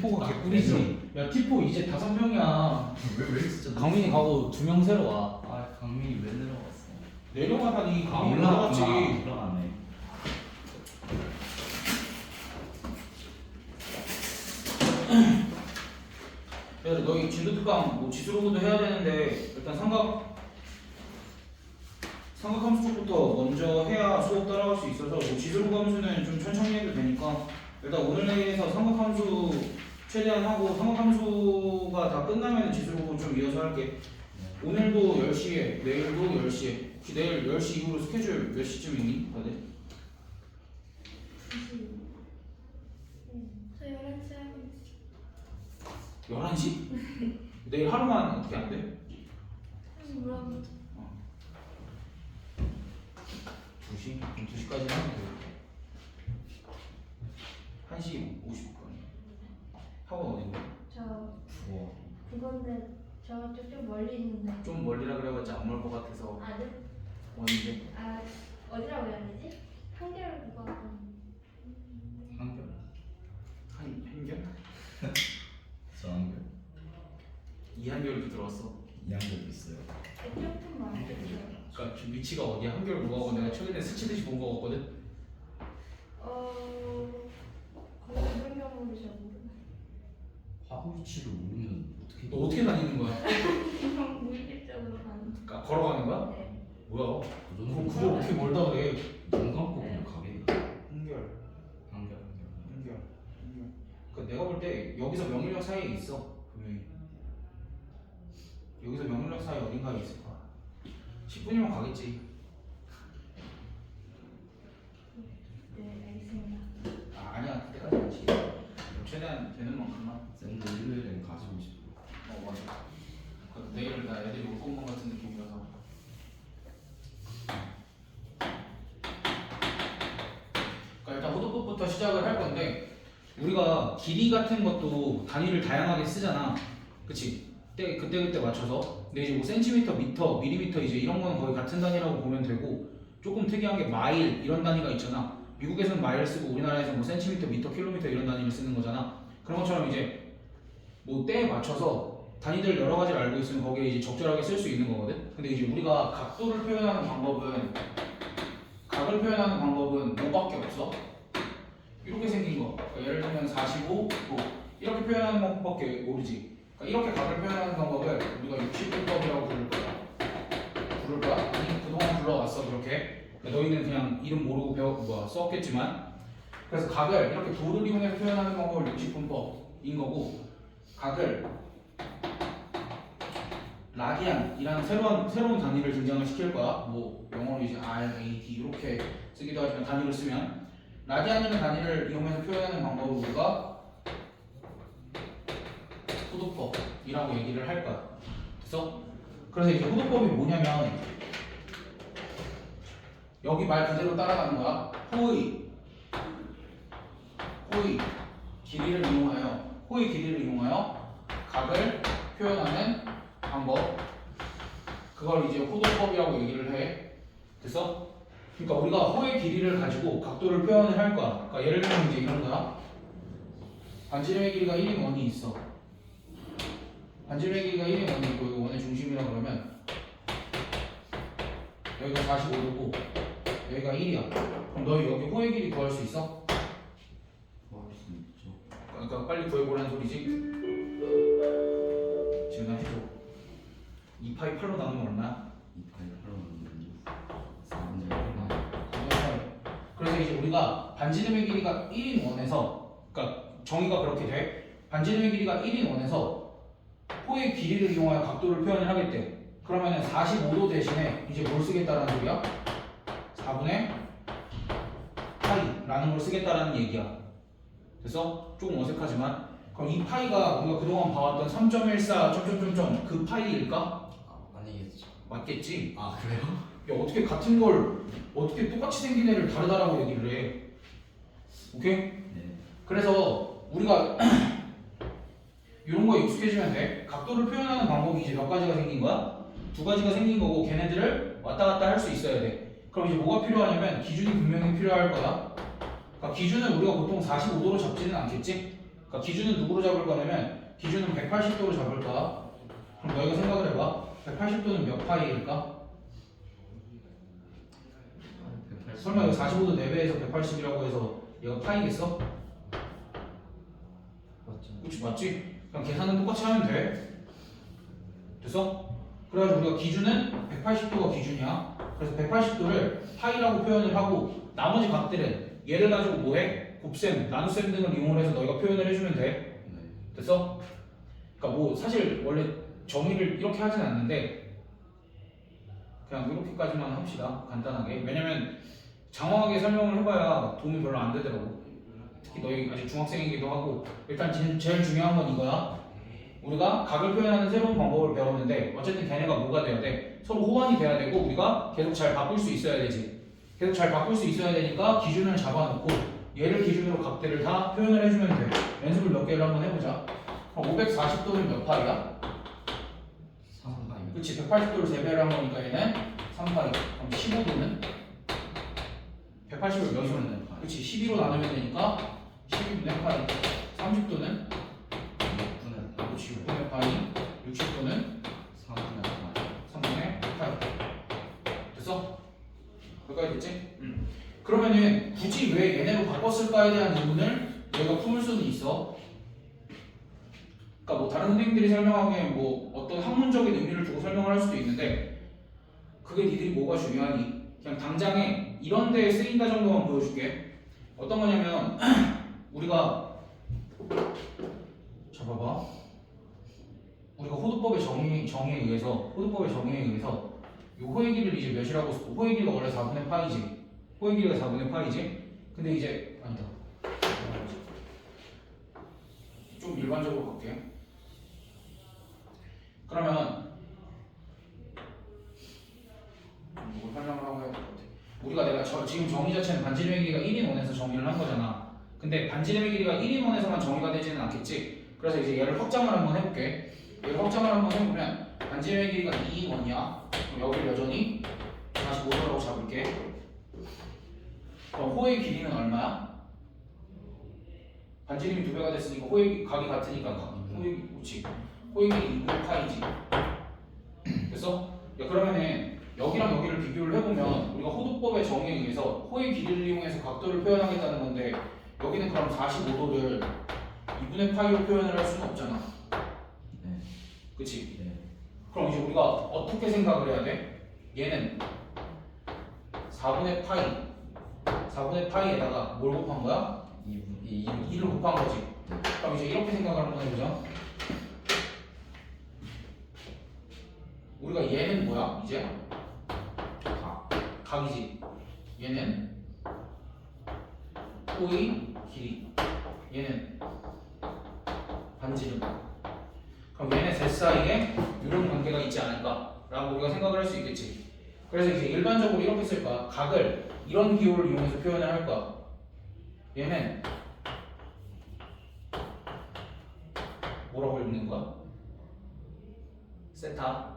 T4가 개꿀이지. 야 T4 이제 5명이야. 왜 진짜 강민이 가고 2명 새로 와. 아 강민이 왜 내려갔어? 내려가다니 강민이 올라갔지. 올라갔지. 올라갔네. 야 너희 진도특강 뭐 지수로고도 해야 되는데 일단 삼각함수 쪽부터 먼저 해야 수업 따라갈 수 있어서 뭐 지수로고 함수는 좀 천천히 해도 되니까 일단 오늘 내에서 삼각함수 최대한 하고 삼각함수가 다 끝나면 지수로고 좀 이어서 할게. 오늘도 10시에 내일도 10시에 혹시 내일 10시 이후로 스케줄 몇 시쯤 있니? 다들? 저 11시 하고 있어. 11시? 내일 하루만 어떻게 안 돼? 물어보자. 2시? 그럼 2시까지 하면 돼. 1시 50분. 학원 어딘데? 저 우와. 그건데 저쪽 좀 멀리 있는데. 좀 멀리라 그래봤자 안 멀 것 같아서 아, 네? 어딘데? 아, 어디라고 해야 되지? 한결 그거. 한결? 한결? 저한결 이한결도 들어왔어. 이한결도 있어요. 조금 멀리. 그러니까 지금 위치가 어디야? 한결 뭐하고 내가 최근에 스치듯이 본 거 같거든? 거기 무슨 경우를 잘 모르네. 화구 위치를 모르면 어떻게? 너 어떻게 다니는 거야? 그냥 무의식적으로 가는. 그러니까 걸어가는 거야? 네. 뭐야? 그 그럼 정도 그걸 어떻게 멀다 그래? 눈 감고 그냥 가게. 한결 한결. 그러니까 내가 볼 때 여기서 명일역 사이에 있어 분명히. 여기서 명일역 사이 어딘가에 있을 거야. 10분이면 가겠지. 네, 알겠습니다. 아, 아니야 그때까지 가지. 최대한 되는 만큼만. 쌤도 일요일엔 가지고 싶어. 맞아. 내일 나 애들이 올 것만 같은 느낌이라서. 그러니까 일단 호도법부터 시작을 할 건데 우리가 길이 같은 것도 단위를 다양하게 쓰잖아. 그치? 그때 맞춰서. 근데 이제 뭐 센티미터, 미터, 밀리미터 이제 이런 거는 거의 같은 단위라고 보면 되고 조금 특이한 게 마일 이런 단위가 있잖아. 미국에서는 마일 쓰고 우리나라에서 뭐 센티미터, 미터, 킬로미터 이런 단위를 쓰는 거잖아. 그런 것처럼 이제 뭐 때에 맞춰서 단위들 여러 가지를 알고 있으면 거기에 이제 적절하게 쓸 수 있는 거거든. 근데 이제 우리가 각도를 표현하는 방법은 각을 표현하는 방법은 뭐밖에 없어? 이렇게 생긴 거. 그러니까 예를 들면 45, 도 이렇게 표현하는 방법밖에 모르지. 그러니까 이렇게 각을 표현하는 방법을 우리가 60분법이라고 부를 거야. 부를 거야? 아니 그동안 불러왔어 그렇게. 그러니까 너희는 그냥 이름 모르고 썼겠지만. 그래서 각을 이렇게 도를 이용해서 표현하는 방법을 60분법인 거고 각을 라디안이라는 새로운 단위를 등장을 시킬 거야. 뭐 영어로 이제 RAD 이렇게 쓰기도 하지만 단위를 쓰면 라디안이라는 단위를 이용해서 표현하는 방법을 우리가 호도법이라고 얘기를 할 거야. 됐어? 그래서 이제 호도법이 뭐냐면 여기 말 그대로 따라가는 거야. 호의 길이를 이용하여 각을 표현하는 방법. 그걸 이제 호도법이라고 얘기를 해. 됐어? 그러니까 우리가 호의 길이를 가지고 각도를 표현을 할 거야. 그러니까 예를 들면 이제 이런 거야. 반지름의 길이가 1인 원이 있어. 반지름의 길이가 1인 원이 있고 이거 원의 중심이라 그러면 여기가 45도고 여기가 1이야. 그럼 너희 여기 호의 길이 구할 수 있어? 구할 수 있죠. 그러니까 빨리 구해보라는 소리지. 지금 나 해줘. 2파이 8로 나누면 얼마야? 2파이 8로 4분의 1. 그래서 이제 우리가 반지름의 길이가 1인 원에서 그러니까 정의가 그렇게 돼. 반지름의 길이가 1인 원에서 호의 길이를 이용하여 각도를 표현을 하겠대. 그러면은 45도 대신에 이제 뭘 쓰겠다라는 소리야? 4분의 파이라는 걸 쓰겠다라는 얘기야. 됐어? 조금 어색하지만 그럼 이 파이가 우리가 그동안 봐왔던 3.14 그 파이일까? 아니겠죠. 맞겠지? 아 그래요? 야 어떻게 같은 걸 어떻게 똑같이 생긴 애를 다르다라고 얘기를 해. 오케이? 네. 그래서 우리가 이런 거에 익숙해지면 돼. 각도를 표현하는 방법이 이제 몇 가지가 생긴 거야? 2가지가 생긴 거고 걔네들을 왔다 갔다 할 수 있어야 돼. 그럼 이제 뭐가 필요하냐면 기준이 분명히 필요할 거야. 그러니까 기준을 우리가 보통 45도로 잡지는 않겠지? 그러니까 기준은 누구로 잡을 거냐면 기준은 180도로 잡을까? 그럼 너희가 생각을 해봐. 180도는 몇 파이일까? 설마 이거 45도 4배에서 180이라고 해서 얘가 파이겠어? 맞죠? 그치 맞지? 그냥 계산은 똑같이 하면 돼. 됐어? 그래가지고 우리가 기준은 180도가 기준이야. 그래서 180도를 파이라고 표현을 하고 나머지 각들은 얘를 가지고 뭐해? 곱셈, 나눗셈 등을 이용을 해서 너희가 표현을 해주면 돼. 네. 됐어? 그러니까 뭐 사실 원래 정의를 이렇게 하진 않는데 그냥 이렇게까지만 합시다. 간단하게. 왜냐면 장황하게 설명을 해봐야 도움이 별로 안 되더라고. 특히 너희 아직 중학생이기도 하고. 일단 제일 중요한 건 이거야. 우리가 각을 표현하는 새로운 방법을 배웠는데 어쨌든 걔네가 뭐가 돼야 돼? 서로 호환이 돼야 되고 우리가 계속 잘 바꿀 수 있어야 되지. 계속 잘 바꿀 수 있어야 되니까 기준을 잡아놓고 얘를 기준으로 각들을 다 표현을 해주면 돼. 연습을 몇 개를 한번 해보자. 그럼 540도는 몇 파이야? 3파이. 그치, 180도를 3배를 한 거니까 얘는 3파이. 그럼 15도는? 180을 몇으로 내? 그치, 12로 나누면 되니까 12분의 파이. 30도는? 6분의 그치, 6분의 파이. 60도는? 3분의 파이. 3분의 파이. 됐어? 여기까지 됐지? 그러면은 굳이 왜 얘네로 바꿨을까에 대한 의문을 너희가 품을 수는 있어. 그러니까 뭐 다른 선생님들이 설명하기에 뭐 어떤 학문적인 의미를 두고 설명을 할 수도 있는데 그게 니들이 뭐가 중요하니? 그냥 당장에 이런 데에 쓰인다 정도만 보여줄게. 어떤 거냐면 우리가 자 봐봐. 우리가 호두법의 정의에 의해서 이 호의 길이를 이제 몇이라고 호의 길이가 원래 4분의 파이지. 호의 길이가 4분의 파이지. 근데 이제 아니다. 좀 일반적으로 갈게. 그러면 뭘 설명을 하고 해야 될 것 같아. 우리가 내가 지금 정의 자체는 반지름의 길이가 1인 원에서 정의를 한 거잖아. 근데 반지름의 길이가 1인 원에서만 정의가 되지는 않겠지. 그래서 이제 얘를 확장을 한번 해볼게. 얘를 확장을 한번 해보면 반지름의 길이가 2인 원이야. 그럼 여기를 여전히 45도라고 잡을게. 그럼 호의 길이는 얼마야? 반지름이 2배가 됐으니까 호의 각이 같으니까 호의 그렇지. 호의 길이 2분의 파이지. 됐어? 야, 그러면은 여기랑 여기를 비교를 해보면 우리가 호두법의 정의에 의해서 호의 길이를 이용해서 각도를 표현하겠다는 건데 여기는 그럼 45도를 2분의 파이로 표현을 할 수는 없잖아. 네. 그치? 네. 그럼 이제 우리가 어떻게 생각을 해야 돼? 얘는 4분의 파이에다가 뭘 곱한 거야? 2를 곱한 거지. 그럼 이제 이렇게 생각을 한번 해보자. 우리가 얘는 뭐야? 이제 각이지. 얘는 호의 길이. 얘는 반지름. 그럼 얘네 셋 사이에 이런 관계가 있지 않을까라고 우리가 생각을 할 수 있겠지. 그래서 이제 일반적으로 이렇게 쓸 거야. 각을 이런 기호를 이용해서 표현을 할 거야. 얘는 뭐라고 읽는 거야? 세타.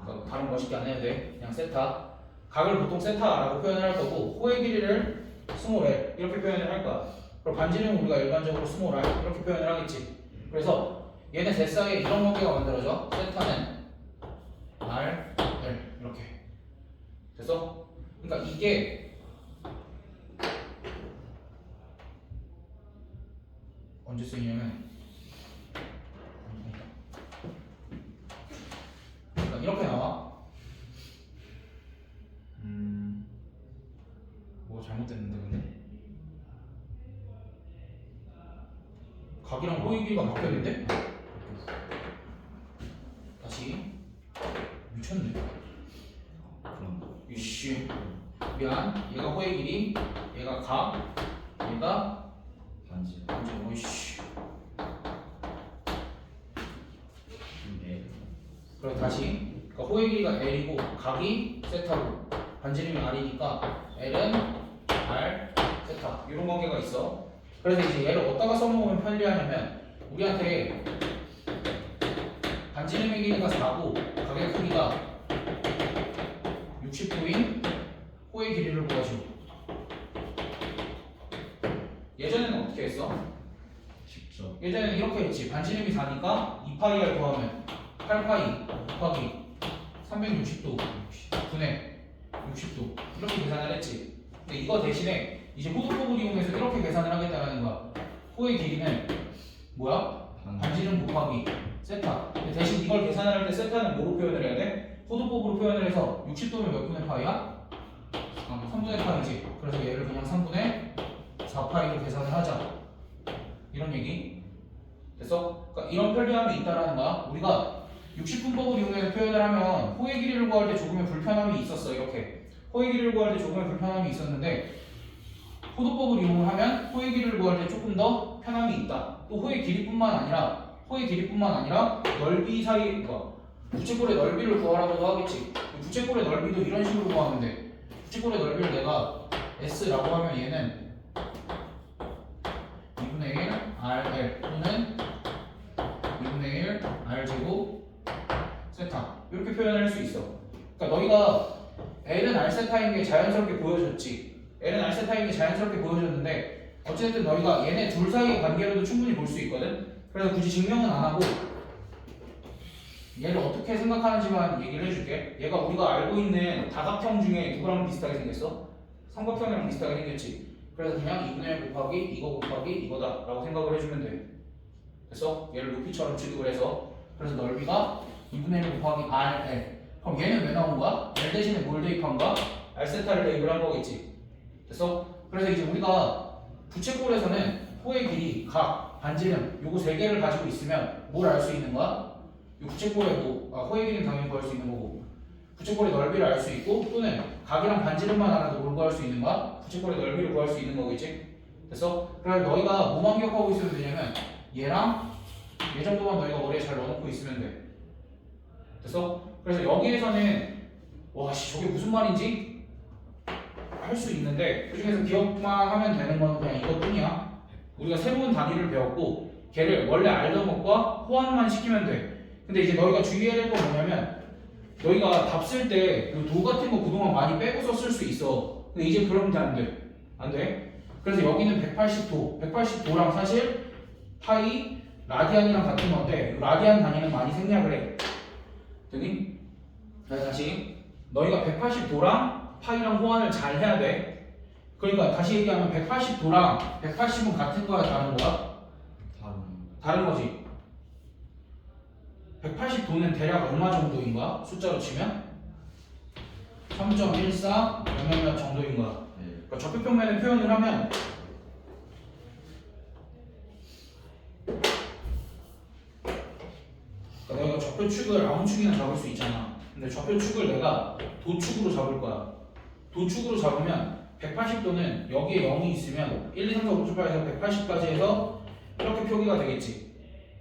그러니까 발음 멋있게 안 해도 돼. 그냥 세타. 각을 보통 세타라고 표현을 할 거고 호의 길이를 스몰 L 이렇게 표현을 할 거야. 그리고 반지름은 우리가 일반적으로 스몰 R 이렇게 표현을 하겠지. 그래서 얘네 셋 사이에 이런 관계가 만들어져. 세타는 R, L 이렇게. 됐어? 그러니까 이게 언제 쓰이냐면 그러니까 이렇게 나와. 뭐가 잘못됐는데 근데 각이랑 호의 길이가 바뀌었는데? 다시 미쳤네. 그럼 이씨 미안. 얘가 호의 길이, 얘가 각, 얘가 반지. 반지름. 오이씨. 네. 그럼 다시 그러니까 호의 길이가 L이고 각이 세타고 반지름이 R이니까 L은 R 세타 이런 관계가 있어. 그래서 이제 얘를 어디다가 써먹으면 편리하냐면 우리한테 반지름의 길이가 4고 각의 크기가 60도인 호의 길이를 구하시오. 예전에는 어떻게 했어? 직접 그쵸. 예전에는 이렇게 했지. 반지름이 4니까 2파이를 구하면 8파이 곱하기 360도 분의 60도 이렇게 계산을 했지. 근데 이거 대신에 이제 호도법을 이용해서 이렇게 계산을 하겠다는 거야. 호의 길이는 뭐야? 반지름 곱하기 세타. 근데 대신 이걸 계산을 할 때 세타는 뭐로 표현을 해야 돼? 호도법으로 표현을 해서 60도면 몇 분의 파이야? 3분의 파이지. 그래서 얘를 그냥 3분의 4파이로 계산을 하자. 이런 얘기. 됐어? 그러니까 이런 편리함이 있다라는 거야. 우리가 60분법을 이용해서 표현을 하면 호의 길이를 구할 때 조금의 불편함이 있었어. 이렇게 호의 길이를 구할 때 조금의 불편함이 있었는데 호도법을 이용을 하면 호의 길이를 구할 때 조금 더 편함이 있다. 또 호의 길이뿐만 아니라 넓이 사이 부채꼴의 넓이를 구하라고도 하겠지. 부채꼴의 넓이도 이런 식으로 구하면 돼. 부채꼴의 넓이를 내가 S라고 하면 얘는 2분의 1 RL 또는 2분의 1 R제곱 세타 이렇게 표현을 할 수 있어. 그러니까 너희가 L은 R 세타인 게 자연스럽게 보여줬지. L은 R 세타인 게 자연스럽게 보여줬는데 어쨌든 너희가 얘네 둘 사이의 관계로도 충분히 볼 수 있거든. 그래서 굳이 증명은 안 하고 얘를 어떻게 생각하는지만 얘기를 해줄게. 얘가 우리가 알고 있는 다각형 중에 누구랑 비슷하게 생겼어? 삼각형이랑 비슷하게 생겼지. 그래서 그냥 2분의 1 곱하기 이거 곱하기 이거다 라고 생각을 해주면 돼. 그래서 얘를 높이처럼 취급을 해서 그래서 넓이가 2분의 1 곱하기 RL. 그럼 얘는 왜 나온 거야? L 대신에 뭘 대입한 거야? R세타를 대입을 한 거겠지. 됐어? 그래서 이제 우리가 부채꼴에서는 호의 길이, 각, 반지름 요거 세 개를 가지고 있으면 뭘 알 수 있는 거야? 이 부채꼴의 호의 길이는 당연히 구할 수 있는 거고 부채꼴의 넓이를 알 수 있고 또는 각이랑 반지름만 알아도 뭘 구할 수 있는 거야? 부채꼴의 넓이를 구할 수 있는 거겠지? 됐어? 그래서 너희가 뭐만 기억하고 있으면 되냐면 얘랑 얘 정도만 너희가 머리에 잘 넣어놓고 있으면 돼. 됐어? 그래서 여기에서는 와씨 저게 무슨 말인지 할 수 있는데 그 중에서 기억만 하면 되는 건 그냥 이것뿐이야. 우리가 새로운 단위를 배웠고 걔를 원래 알던 것과 호환만 시키면 돼. 근데 이제 너희가 주의해야 될 건 뭐냐면 너희가 답 쓸 때 도 같은 거 그동안 많이 빼고서 쓸 수 있어. 근데 이제 그러면 안 돼. 안 돼. 그래서 여기는 180도. 180도랑 사실 파이, 라디안이랑 같은 건데 라디안 단위는 많이 생략을 해. 되니? 다시 너희가 180도랑 파이랑 호환을 잘 해야 돼. 그러니까 다시 얘기하면 180도랑 180은 같은 거야 다른 거야? 다른 거지. 180도는 대략 얼마 정도인 거야? 숫자로 치면? 3.14 몇몇몇 정도인 거야. 그러니까 좌표평면에 표현을 하면 그러니까 너희가 좌표축을 아무 축이나 잡을 수 있잖아. 근데 좌표축을 내가 도축으로 잡을 거야. 도축으로 잡으면 180도는 여기에 0이 있으면 1, 2, 3, 4, 5, 6, 7, 8에서 180까지 해서 이렇게 표기가 되겠지.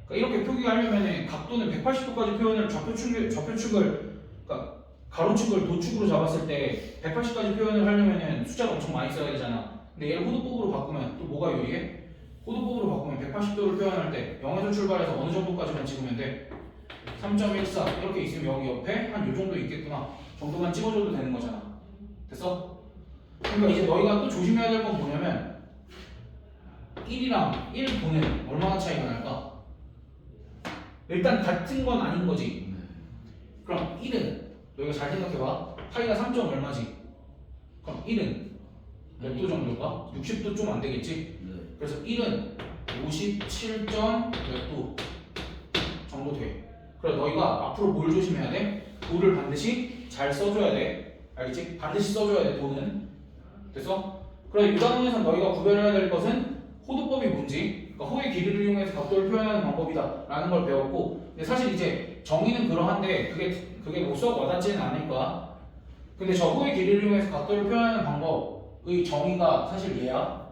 그러니까 이렇게 표기가 하려면 각도는 180도까지 표현을 좌표축을 그러니까 가로축을 도축으로 잡았을 때 180까지 표현을 하려면 숫자를 엄청 많이 써야 되잖아. 근데 얘를 호도법으로 바꾸면 또 뭐가 유리해? 호도법으로 바꾸면 180도를 표현할 때 0에서 출발해서 어느 정도까지만 찍으면 돼? 3.14 이렇게 있으면 여기 옆에 한 요 정도 있겠구나 정도만 찍어줘도 되는 거잖아. 됐어? 그러니까 이제 너희가 또 조심해야 될 건 뭐냐면 1이랑 1도는 얼마나 차이가 날까? 일단 같은 건 아닌 거지. 그럼 1은 너희가 잘 생각해봐. 파이가 3. 얼마지? 그럼 1은 몇 도 정도일까? 60도 좀 안 되겠지? 그래서 1은 57. 몇 도 정도 돼. 그래 너희가 앞으로 뭘 조심해야 돼? 도를 반드시 잘 써줘야 돼. 알겠지? 반드시 써줘야 돼 도는. 됐어? 그래 이 단원에서 너희가 구별해야 될 것은 호도법이 뭔지, 그러니까 호의 길이를 이용해서 각도를 표현하는 방법이다 라는 걸 배웠고, 근데 사실 이제 정의는 그러한데 그게 뭐 썩 와닿지는 않을 거야. 근데 저 호의 길이를 이용해서 각도를 표현하는 방법의 정의가 사실 얘야.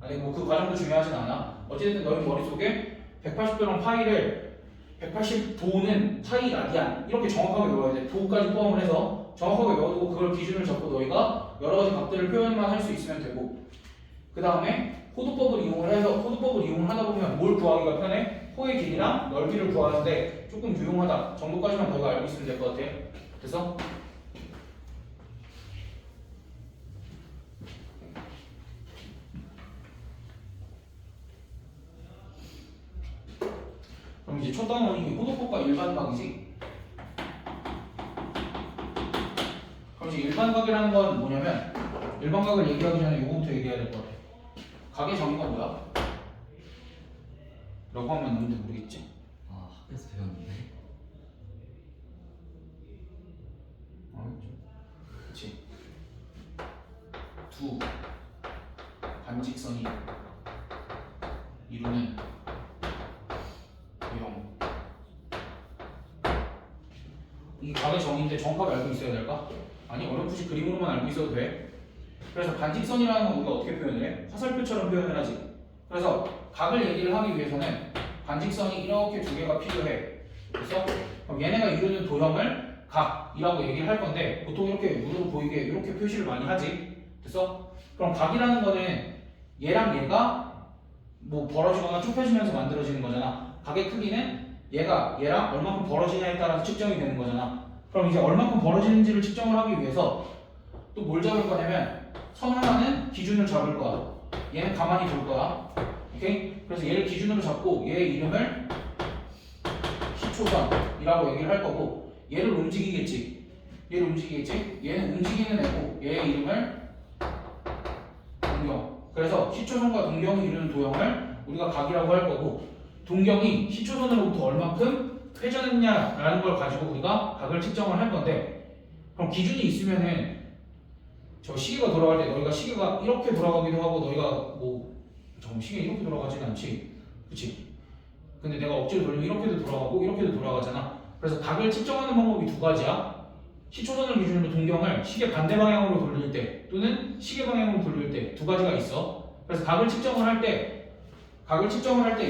아니 뭐 그 과정도 중요하진 않아. 어쨌든 너희 머릿속에 180도랑 파이를 180도는 파이 라디안 이렇게 정확하게 외워야 돼. 도까지 포함을 해서 정확하게 외워두고 그걸 기준을 잡고 너희가 여러 가지 각도를 표현만 할 수 있으면 되고, 그 다음에 호도법을 이용을 해서 호도법을 이용을 하다 보면 뭘 구하기가 편해? 호의 길이랑 넓이를 구하는데 조금 유용하다 정도까지만 너희가 알고 있으면 될 것 같아. 그래서 그럼 이제 첫 단원이 호도법과 일반각이지. 그럼 이제 일반각이라는 건 뭐냐면 일반각을 얘기하기 전에 이거부터 얘기해야 될 것 같아. 각의 정의가 뭐야? 라고 하면 아무도 모르겠지. 아 학교에서 배웠는데. 그렇지. 두 반직선이 이루는 도형. 이 각의 정의인데 정확하게 알고 있어야 될까? 아니 어렴풋이 그림으로만 알고 있어도 돼. 그래서 반직선이라는 건 우리가 어떻게 표현을 해? 화살표처럼 표현을 하지. 그래서 각을 얘기를 하기 위해서는 반직선이 이렇게 두 개가 필요해. 그래서 그럼 얘네가 이루는 도형을 각이라고 얘기를 할 건데 보통 이렇게 눈으로 보이게 이렇게 표시를 많이 하지. 그래서 그럼 각이라는 거는 얘랑 얘가 뭐 벌어지거나 좁혀지면서 만들어지는 거잖아. 각의 크기는 얘가 얘랑 얼마큼 벌어지냐에 따라서 측정이 되는 거잖아. 그럼 이제 얼마큼 벌어지는지를 측정을 하기 위해서 또 뭘 잡을 거냐면 선 하나는 기준을 잡을 거야. 얘는 가만히 둘 거야. 오케이? 그래서 얘를 기준으로 잡고 얘의 이름을 시초선이라고 얘기를 할 거고 얘를 움직이겠지. 얘는 움직이는 애고 얘의 이름을 동경. 그래서 시초선과 동경이 이루는 도형을 우리가 각이라고 할 거고 동경이 시초선으로부터 얼마큼 회전했냐라는 걸 가지고 우리가 각을 측정을 할 건데 그럼 기준이 있으면은 저 시계가 돌아갈 때 너희가 시계가 이렇게 돌아가기도 하고 너희가 뭐 잠깐 시계 이렇게 돌아가지는 않지, 그렇지? 근데 내가 억지로 돌리면 이렇게도 돌아가고 이렇게도 돌아가잖아. 그래서 각을 측정하는 방법이 두 가지야. 시초선을 기준으로 동경을 시계 반대 방향으로 돌릴 때 또는 시계 방향으로 돌릴 때 두 가지가 있어. 그래서 각을 측정을 할 때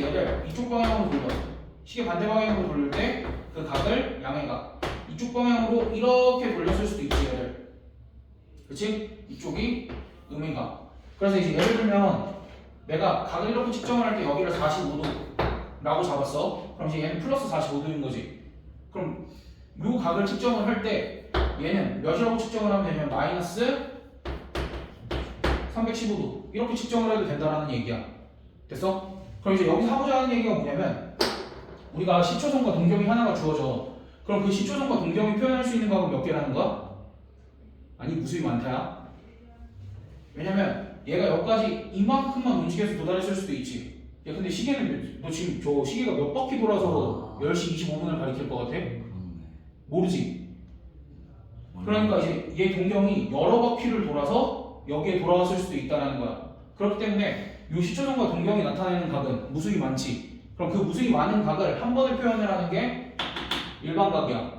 얘를 이쪽 방향으로 돌려. 시계 반대 방향으로 돌릴 때 그 각을 양해각 이쪽 방향으로 이렇게 돌렸을 수도 있지 얘를. 그치? 이쪽이 음이각. 그래서 이제 예를 들면 내가 각을 이렇게 측정을 할 때 여기를 45도라고 잡았어. 그럼 이제 얘는 플러스 45도인 거지. 그럼 요 각을 측정을 할 때 얘는 몇이라고 측정을 하면 되냐면 마이너스 315도 이렇게 측정을 해도 된다라는 얘기야. 됐어? 그럼 이제 여기서 하고자 하는 얘기가 뭐냐면 우리가 시초선과 동경이 하나가 주어져. 그럼 그 시초선과 동경이 표현할 수 있는 각은 몇 개라는 거야? 아니 무수히 많다야. 왜냐면 얘가 여기까지 이만큼만 움직여서 도달했을 수도 있지. 야 근데 시계는 너 지금 저 시계가 몇 바퀴 돌아서 10시 25분을 가리킬 것 같아? 그렇네. 모르지. 그러니까 이제 얘 동경이 여러 바퀴를 돌아서 여기에 돌아왔을 수도 있다는 거야. 그렇기 때문에 이 시초선과 동경이 나타내는 각은 무수히 많지. 그럼 그 무수히 많은 각을 한 번에 표현을 하는 게 일반각이야.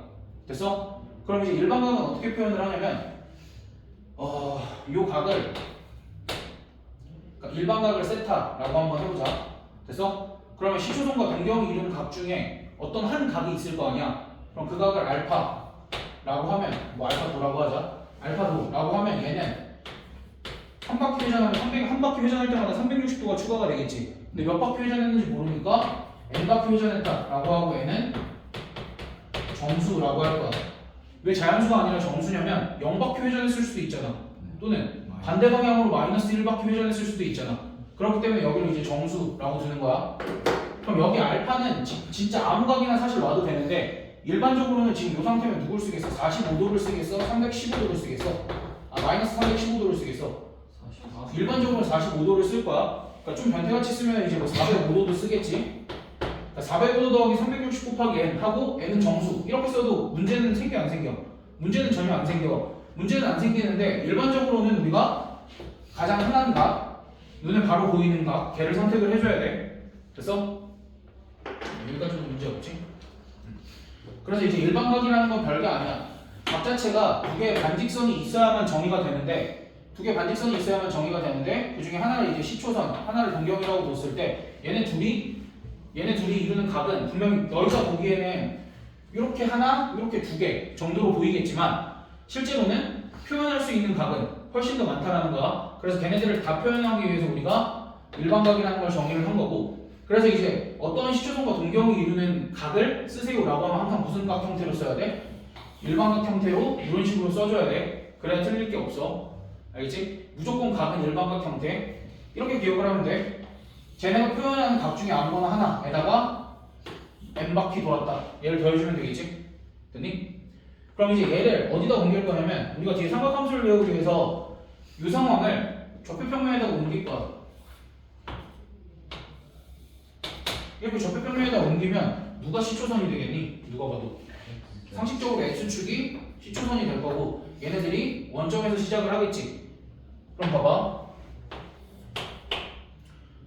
됐어? 그럼 이제 일반각은 어떻게 표현을 하냐면 요 각을 그러니까 일반각을 세타라고 한번 해보자. 됐어? 그러면 시초선과 동경이 이루는 각 중에 어떤 한 각이 있을 거 아니야. 그럼 그 각을 알파라고 하면 뭐 알파도라고 하자. 알파도라고 하면 얘는 한 바퀴 회전하면 한 바퀴 회전할 때마다 360도가 추가가 되겠지. 근데 몇 바퀴 회전했는지 모르니까 n 바퀴 회전했다라고 하고 얘는 정수라고 할 거야. 왜 자연수가 아니라 정수냐면 0바퀴 회전했을 수도 있잖아. 또는 반대 방향으로 마이너스 1바퀴 회전했을 수도 있잖아. 그렇기 때문에 여기를 이제 정수라고 두는 거야. 그럼 여기 알파는 진짜 아무 각이나 사실 와도 되는데 일반적으로는 지금 이 상태면 누굴 쓰겠어? 45도를 쓰겠어? 315도를 쓰겠어? 마이너스 315도를 쓰겠어? 일반적으로 45도를 쓸 거야. 그러니까 좀 변태같이 쓰면 이제 뭐 405도도 쓰겠지. 그러니까 405도 더하기 360 곱하기 n 하고 n은 정수 이렇게 써도 문제는 생겨 안 생겨? 문제는 전혀 안 생겨. 문제는 안 생기는데 일반적으로는 우리가 가장 흔한 각, 눈에 바로 보이는 각, 걔를 선택을 해줘야 돼. 됐어? 여기까지는 문제 없지? 그래서 이제 일반각이라는 건 별게 아니야. 각 자체가 두 개의 반직선이 있어야만 정의가 되는데 두 개의 반직선이 있어야만 정의가 되는데 그 중에 하나를 이제 시초선, 하나를 동경이라고 뒀을 때 얘네 둘이 이루는 각은 분명히 너희가 보기에는 이렇게 하나, 이렇게 두 개 정도로 보이겠지만 실제로는 표현할 수 있는 각은 훨씬 더 많다라는 거야. 그래서 걔네들을 다 표현하기 위해서 우리가 일반각이라는 걸 정의를 한 거고 그래서 이제 어떤 시초선과 동경이 이루는 각을 쓰세요라고 하면 항상 무슨 각 형태로 써야 돼? 일반각 형태로 이런 식으로 써줘야 돼. 그래야 틀릴 게 없어. 알겠지? 무조건 각은 일반각 형태 이렇게 기억을 하면 돼. 쟤네가 표현하는 각 중에 아무거나 하나에다가 n 바퀴 돌았다. 얘를 더해주면 되겠지? 됐니? 그럼 이제 얘를 어디다 옮길 거냐면 우리가 뒤에 삼각함수를 배우기 위해서 이 상황을 좌표평면에다가 옮길 거야. 이렇게 좌표평면에다 옮기면 누가 시초선이 되겠니? 누가 봐도 상식적으로 x축이 시초선이 될 거고 얘네들이 원점에서 시작을 하겠지. 그럼 봐봐.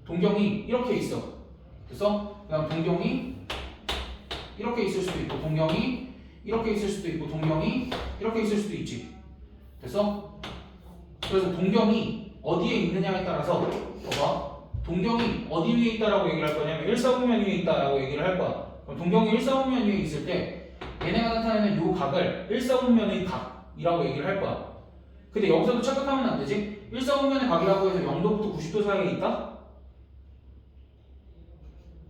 동경이 이렇게 있어. 됐어? 그다음 동경이 이렇게 있을 수도 있고 동경이 이렇게 있을 수도 있고 동경이 이렇게 있을 수도 있지. 됐어? 그래서 동경이 어디에 있느냐에 따라서 봐봐. 동경이 어디 위에 있다라고 얘기를 할 거냐면 일사분면 위에 있다라고 얘기를 할 거야. 그럼 동경이 일사분면 위에 있을 때 얘네가 나타내는 요 각을 일사분면의 각이라고 얘기를 할 거야. 근데 여기서도 착각하면 안 되지? 일사분면의 각이라고 해서 0도부터 90도 사이에 있다?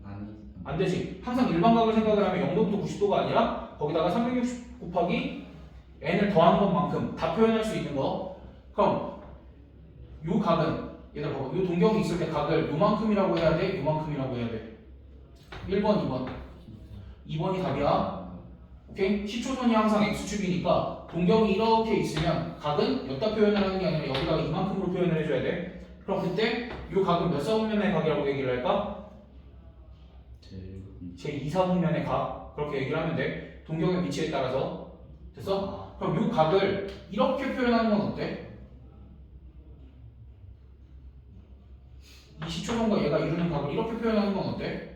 아니. 안 되지. 항상 일반각을 생각을 하면 0도부터 90도가 아니라 거기다가 360 곱하기 n을 더하는 것만큼 다 표현할 수 있는 거. 그럼 요 각은 얘들아 봐봐. 요 동경이 있을 때 각을 요만큼이라고 해야 돼? 요만큼이라고 해야 돼? 1번, 2번. 2번이 답이야. 오케이? 시초선이 항상 x축이니까 동경이 이렇게 있으면 각은 여기다 표현을 하는 게 아니라 여기다가 이만큼으로 표현을 해줘야 돼. 그럼 그때 요 각은 몇 사분면의 각이라고 얘기를 할까? 제 2사분면의 각. 그렇게 얘기를 하면 돼. 동경의 위치에 따라서. 됐어? 그럼 요 각을 이렇게 표현하는 건 어때? 이 시초선과 얘가 이루는 각을 이렇게 표현하는 건 어때?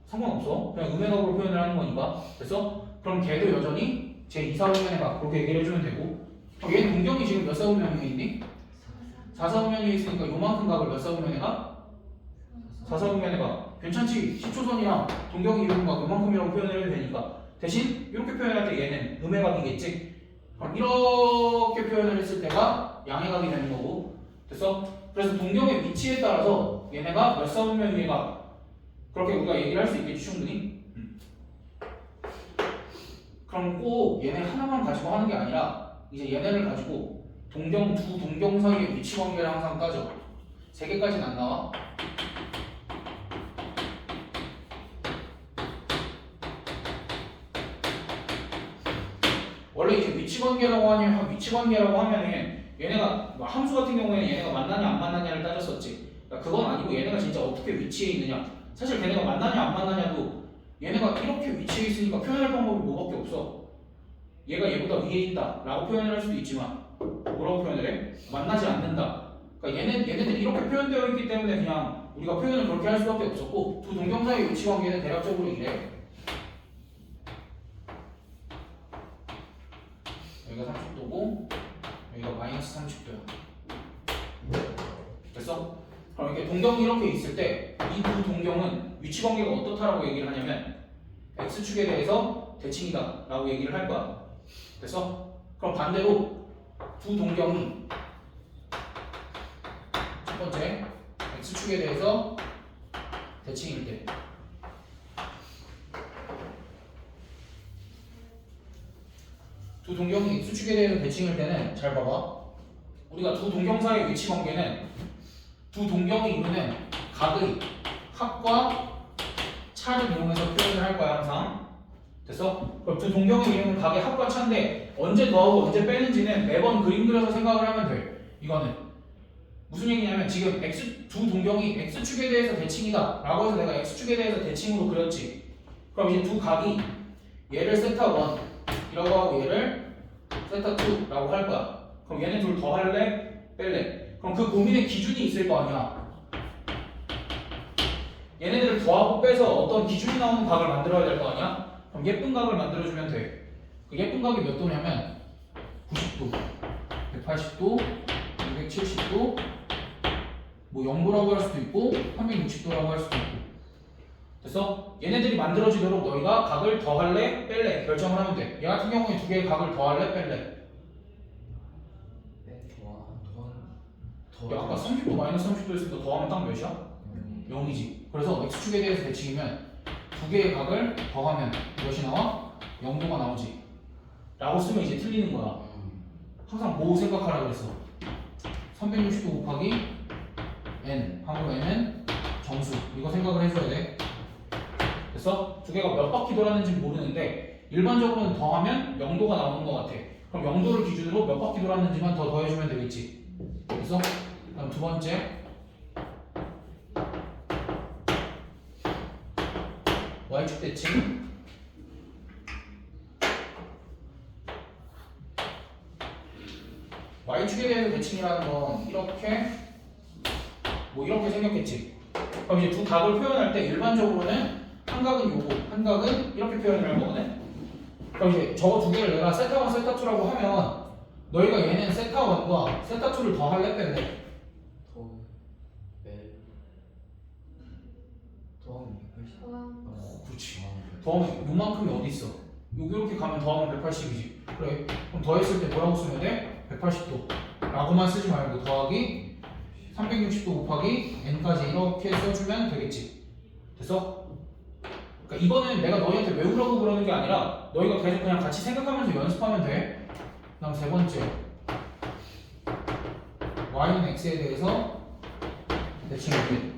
상관없어. 그냥 음의 각으로 표현을 하는 거니까. 됐어? 그럼 걔도 여전히 제 2사분면의 각 그렇게 얘기를 해주면 되고. 얘는 동경이 지금 몇 사분면 위에 있니? 4사분면 위에 있으니까 요만큼 각을 몇 사분면의 각? 4사분면의 각. 괜찮지? 시초선이랑 동경이 이루는 각 요만큼이라고 표현을 해도 되니까. 대신 이렇게 표현할 때 얘는 음의 각이겠지? 그럼 이렇게 표현을 했을 때가 양의 각이 되는 거고. 됐어? 그래서 동경의 위치에 따라서 얘네가 몇 사분면 위에 각 그렇게 우리가 얘기를 할 수 있겠지 충분히. 그럼 꼭 얘네 하나만 가지고 하는 게 아니라 이제 얘네를 가지고 두 동경 사이의 위치 관계를 항상 따져. 3개까지는 안 나와. 원래 이제 위치 관계라고 하면은 얘네가 뭐 함수 같은 경우에는 얘네가 만나냐 안 만나냐를 따졌었지. 그러니까 그건 아니고 얘네가 진짜 어떻게 위치해 있느냐. 사실 걔네가 만나냐 안 만나냐도 얘네가 이렇게 위치해 있으니까 표현할 방법이 뭐밖에 없어. 얘가 얘보다 위에 있다 라고 표현을 할 수도 있지만 뭐라고 표현을 해? 만나지 않는다. 그러니까 얘네들이 이렇게 표현되어 있기 때문에 그냥 우리가 표현을 그렇게 할 수밖에 없었고 두 동경 사이의 위치 관계는 대략적으로 이래. 여기가 30도고 여기가 마이너스 30도야. 됐어? 그럼 이렇게 동경이 이렇게 있을 때 이 두 동경은 위치 관계가 어떻다라고 얘기를 하냐면 x축에 대해서 대칭이다 라고 얘기를 할 거야. 됐어? 그럼 반대로 두 동경이 첫 번째 x축에 대해서 대칭일 때 두 동경이 x축에 대해서 대칭일 때는 잘 봐봐. 우리가 두 동경 사이의 위치 관계는 두 동경이 이루는 각의 합과 차를 이용해서 표현을 할 거야 항상. 됐어? 그럼 두 동경이 이루는 각의 합과 차인데 언제 더하고 언제 빼는지는 매번 그림 그려서 생각을 하면 돼. 이거는 무슨 얘기냐면 지금 두 동경이 x축에 대해서 대칭이다 라고 해서 내가 x축에 대해서 대칭으로 그렸지. 그럼 이제 두 각이 얘를 세타 1이라고 하고 얘를 세타 2라고 할 거야. 그럼 얘네 둘 더할래? 뺄래? 그럼 그 고민의 기준이 있을 거 아니야. 얘네들을 더하고 빼서 어떤 기준이 나오는 각을 만들어야 될 거 아니야? 그럼 예쁜 각을 만들어주면 돼. 그 예쁜 각이 몇 도냐면 90도, 180도, 270도, 뭐 0도라고 할 수도 있고 360도라고 할 수도 있고. 됐어? 얘네들이 만들어지도록 너희가 각을 더할래? 뺄래? 결정을 하면 돼. 얘 같은 경우에 두 개의 각을 더할래? 뺄래? 야, 아까 30도 마이너스 30도 했으니까 더하면 딱 몇이야? 0이지. 그래서 x축에 대해서 대칭이면 두 개의 각을 더하면 몇이 나와? 0도가 나오지. 라고 쓰면 이제 틀리는 거야. 항상 뭐 생각하라 그랬어? 360도 곱하기 n, 항으로 n은 정수. 이거 생각을 해줘야 돼. 됐어? 됐어? 두 개가 몇 바퀴 돌았는지 모르는데 일반적으로는 더하면 0도가 나오는 것 같아. 그럼 0도를 기준으로 몇 바퀴 돌았는지만 더 더해주면 되겠지. 됐어? 그럼 두 번째 y축 대칭 y축에 대해서 대칭이라는 건 이렇게 뭐 이렇게 생겼겠지. 그럼 이제 두 각을 표현할 때 일반적으로는 한 각은 요거, 한 각은 이렇게 표현을 할 거거든. 그럼 이제 저거 두 개를 내가 세타1, 세타2라고 하면 너희가 얘는 세타1과 세타2를 더 할래 뺄래? 더하면 180. 그렇지. 더하면 요만큼이 어디 있어? 여기 이렇게 가면 더하면 180이지. 그래. 그럼 더했을 때 뭐라고 쓰면 돼? 180도. 라고만 쓰지 말고 더하기 360도 곱하기 n까지 이렇게 써주면 되겠지. 됐어? 그러니까 이거는 내가 너희한테 외우라고 그러는 게 아니라 너희가 계속 그냥 같이 생각하면서 연습하면 돼. 그다음 세 번째 y는 x에 대해서 대칭해볼게.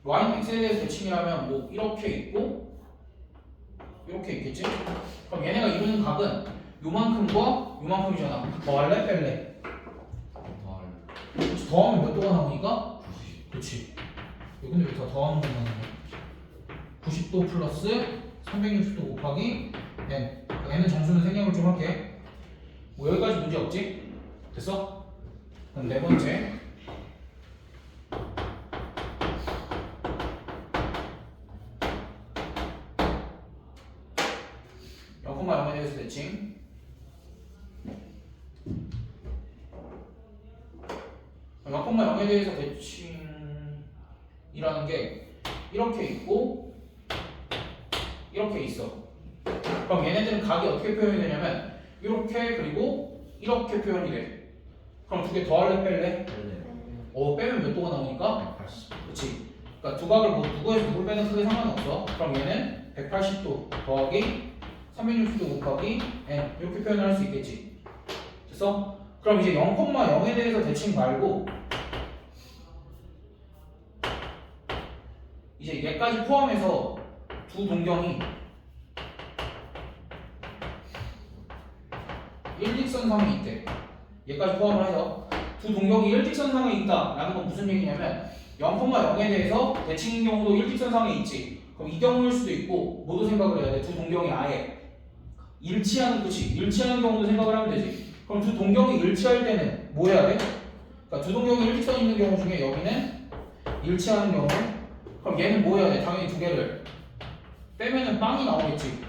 y는 x에 대해서 대칭이라면 뭐 이렇게 있고 이렇게 있겠지? 그럼 얘네가 이루는 각은 요만큼과 요만큼이잖아. 더할래? 뺄래? 더할. 더하면 몇 도가 나오니까? 90. 그렇지. 근데 왜 다 더하는 것만 나오냐? 90도 플러스 360도 곱하기 n. n은 정수는 생략을 좀 할게. 뭐 여기까지 문제 없지? 됐어? 그럼 네 번째 0,0에 대해서 대칭. 0,0에 대해서 대칭이라는 게 이렇게 있고 이렇게 있어. 그럼 얘네들은 각이 어떻게 표현이 되냐면 이렇게 그리고 이렇게 표현이 돼. 그럼 두 개 더할래 뺄래? 빼면 몇 도가 나오니까? 180. 그렇지. 그러니까 두 각을 뭐 누구에서 누굴 빼는 크게 상관없어. 그럼 얘는 180도 더하기 360도 곱하기 n 이렇게 표현을 할 수 있겠지. 됐어? 그럼 이제 0,0에 대해서 대칭 말고 이제 얘까지 포함해서 두 동경이 일직선상에 있대. 얘까지 포함을 해서 두 동경이 일직선상에 있다라는 건 무슨 얘기냐면 0,0에 대해서 대칭인 경우도 일직선상에 있지. 그럼 이 경우일 수도 있고 뭐도 생각을 해야 돼. 두 동경이 아예 일치하는, 그치? 일치하는 경우도 생각을 하면 되지. 그럼 두 동경이 일치할 때는 뭐 해야 돼? 그러니까 두 동경이 일직선 있는 경우 중에 여기는 일치하는 경우. 그럼 얘는 뭐 해야 돼? 당연히 두 개를 빼면은 빵이 나오겠지.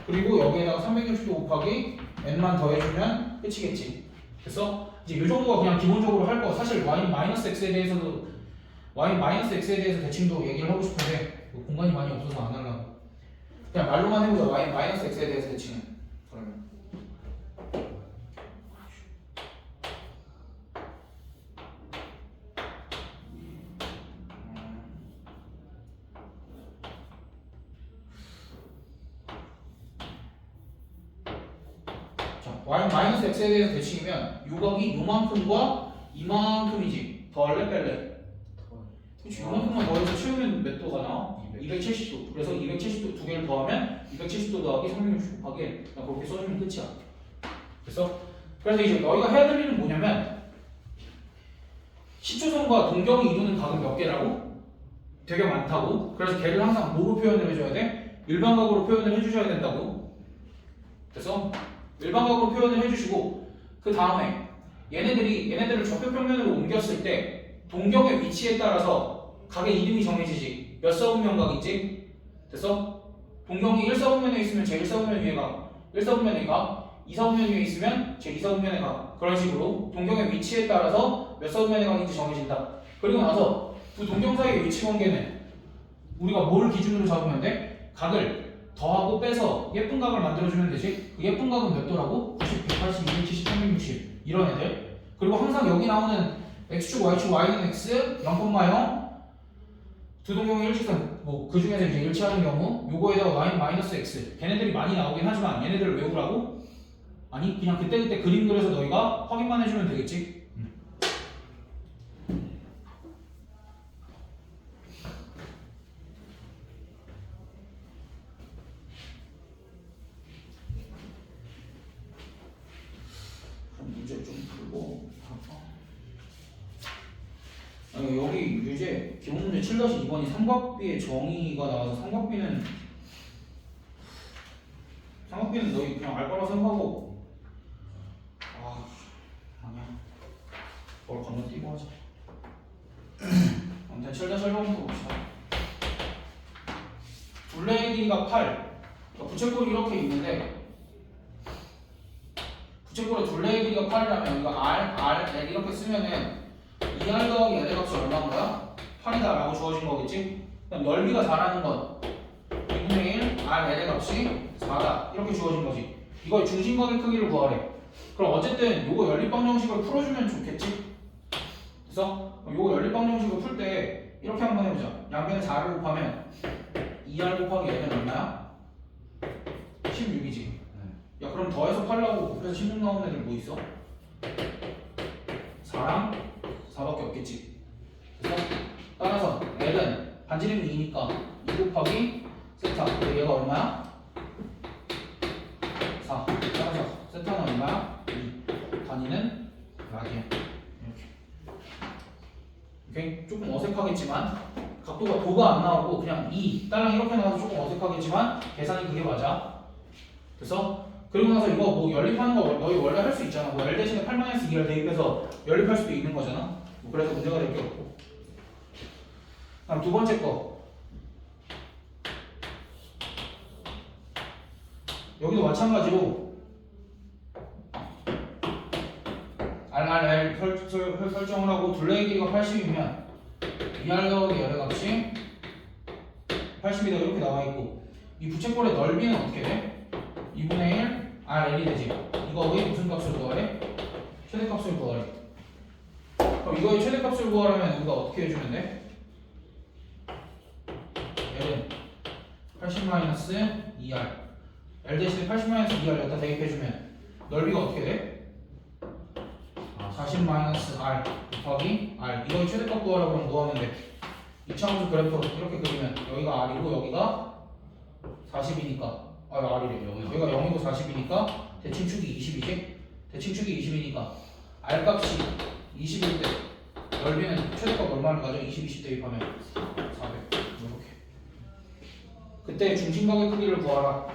그리고 여기에다가 360도 곱하기 n만 더해주면 끝이겠지. 됐어? 이제 이 정도가 그냥 기본적으로 할 거. 사실 y-x에 대해서도 y-x에 대해서 대칭도 얘기를 하고 싶은데 공간이 많이 없어서 안 하려고. 그냥 말로만 해보자. y-x에 대해서 대칭은. 그러면 자, y-x에 대해서 대칭이면 요각이 요만큼과 이만큼이지. 더할래 뺄래? 그치, 요만큼만 더해서 채우면 몇 도가 나와? 270도. 그래서 270도 두 개를 더하면 270도 더하기 360 곱하기 그냥 그렇게 써주면 끝이야. 그래서 이제 너희가 해야 될 일은 뭐냐면 시초선과 동경이 이루는 각은 몇 개라고? 되게 많다고. 그래서 걔를 항상 뭐로 표현을 해줘야 돼? 일반각으로 표현을 해주셔야 된다고. 그래서 일반각으로 표현을 해주시고 그 다음에 얘네들을 좌표평면으로 옮겼을 때 동경의 위치에 따라서 각의 이름이 정해지지. 몇 사분면각이지? 됐어? 동경이 1사분면에 있으면 제 1사분면 위에 가, 1사분면에 가, 2사분면 위에 있으면 제 2사분면에 가. 그런 식으로 동경의 위치에 따라서 몇 사분면의 각인지 정해진다. 그리고 나서 두 동경 사이의 위치 관계는 우리가 뭘 기준으로 잡으면 돼? 각을 더하고 빼서 예쁜 각을 만들어주면 되지. 그 예쁜 각은 몇 도라고? 90, 180, 270, 360 이런 애들. 그리고 항상 여기 나오는 x축, y축, y는 x, 0,0 두 동경의 일직선, 뭐 그 중에서 이제 일치하는 경우 요거에다가 y-x 걔네들이 많이 나오긴 하지만 얘네들을 외우라고? 아니 그냥 그때그때 그림 그려서 너희가 확인만 해주면 되겠지? 그럼 문제 좀 풀고 아니, 여기 유제 기본 문제 7-2번이 삼각비의 정의가 나와서 삼각비는 너희 그냥 알 거라고 생각하고 아니야 뭘 건너뛰고 하자. 아무튼 7-1번부터 봅시다. 둘레의 길이가 8 그러니까 부채꼴이 이렇게 있는데 부채꼴의 둘레의 길이가 8이라면 여기가 R, L 이렇게 쓰면은 2R 더하기 L의 값이 얼마인 거야? 8이다 라고 주어진 거겠지? 그럼 넓이가 4라는 건 2분의 1 R, L의 값이 4다 이렇게 주어진 거지. 이거의 중심각의 크기를 구하래. 그럼 어쨌든 요거 연립방 정식을 풀어주면 좋겠지? 그래서 요거 연립방 정식을 풀 때 이렇게 한번 해보자. 양변에 4를 곱하면 2R 곱하기 L은 얼마야? 16이지. 야 그럼 더해서 8라고 곱해서 16 나오는 애들 뭐 있어? 4랑 4밖에 없겠지. 그래서 따라서 L은 반지름이 2니까 2 곱하기 세타. 근데 얘가 얼마야? 4. 따라서 세타는 얼마야? 2. 단위는 라디안. 이렇게. 오케이? 조금 어색하겠지만 각도가 도가 안 나오고 그냥 2 딸랑 이렇게 나와서 조금 어색하겠지만 계산이 그게 맞아. 그래서 그리고 나서 이거 뭐 연립하는 거 너희 원래 할 수 있잖아. 뭐 L 대신에 8-2를 대입해서 연립할 수도 있는 거잖아. 뭐 그래서 문제가 될 게 없고. 다음 두 번째 거. 여기도 마찬가지로 RRL 설정을 하고 둘레의 길이가 80이면 2R 더하기 L의 값이 80이다 이렇게 나와 있고 이 부채꼴의 넓이는 어떻게 돼? 2분의 1 RL이 되지. 이거의 무슨 값을 구하래? 최대값을 구하래. 그럼 이거의 최대값을 구하려면 우리가 어떻게 해주면 돼? L은 80-2R L 대신에 80-2R 여기다 대입해주면 넓이가 어떻게 돼? 40-R 곱하기 R. 이거의 최대값 구하라고 하면 뭐 하면 돼? 이차함수 그래프 이렇게 그리면 여기가 R이고 여기가 40이니까 R이래. 여기가 0이고 40이니까 대칭축이 20이지? 대칭축이 20이니까 R 값이 20일 때 넓이는 최대값 얼마를 가져? 20 대입하면 400 이렇게. 그때 중심각의 크기를 구하라.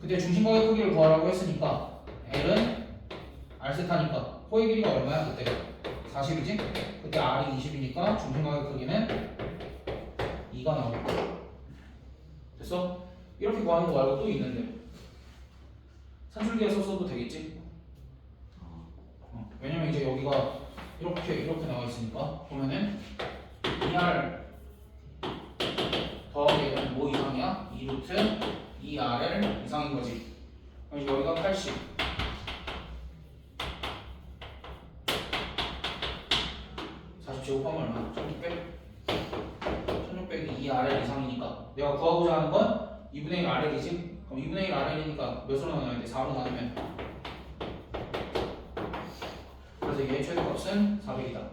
그때 중심각의 크기를 구하라고 했으니까 L은 R세타니까 호의 길이가 얼마야 그때? 40이지? 그때 R이 20이니까 중심각의 크기는 2가 나오고. 됐어? 이렇게 구하는 거 말고 또 있는데 산술기에서 써도 되겠지? 왜냐면 이제 여기가 이렇게 나와 있으니까 보면은 2R 더하기 뭐 이상이야? 2루트 2RL 이상인 거지. 그럼 여기가 80 40 제곱하면 얼마? 1600이 2RL 이상이니까 내가 구하고자 하는 건 2분의 1 RL이지? 그럼 2분의 1 RL이니까 몇으로 나눠야 돼? 4로 나누면 그래서 얘의 최대값은 400이다.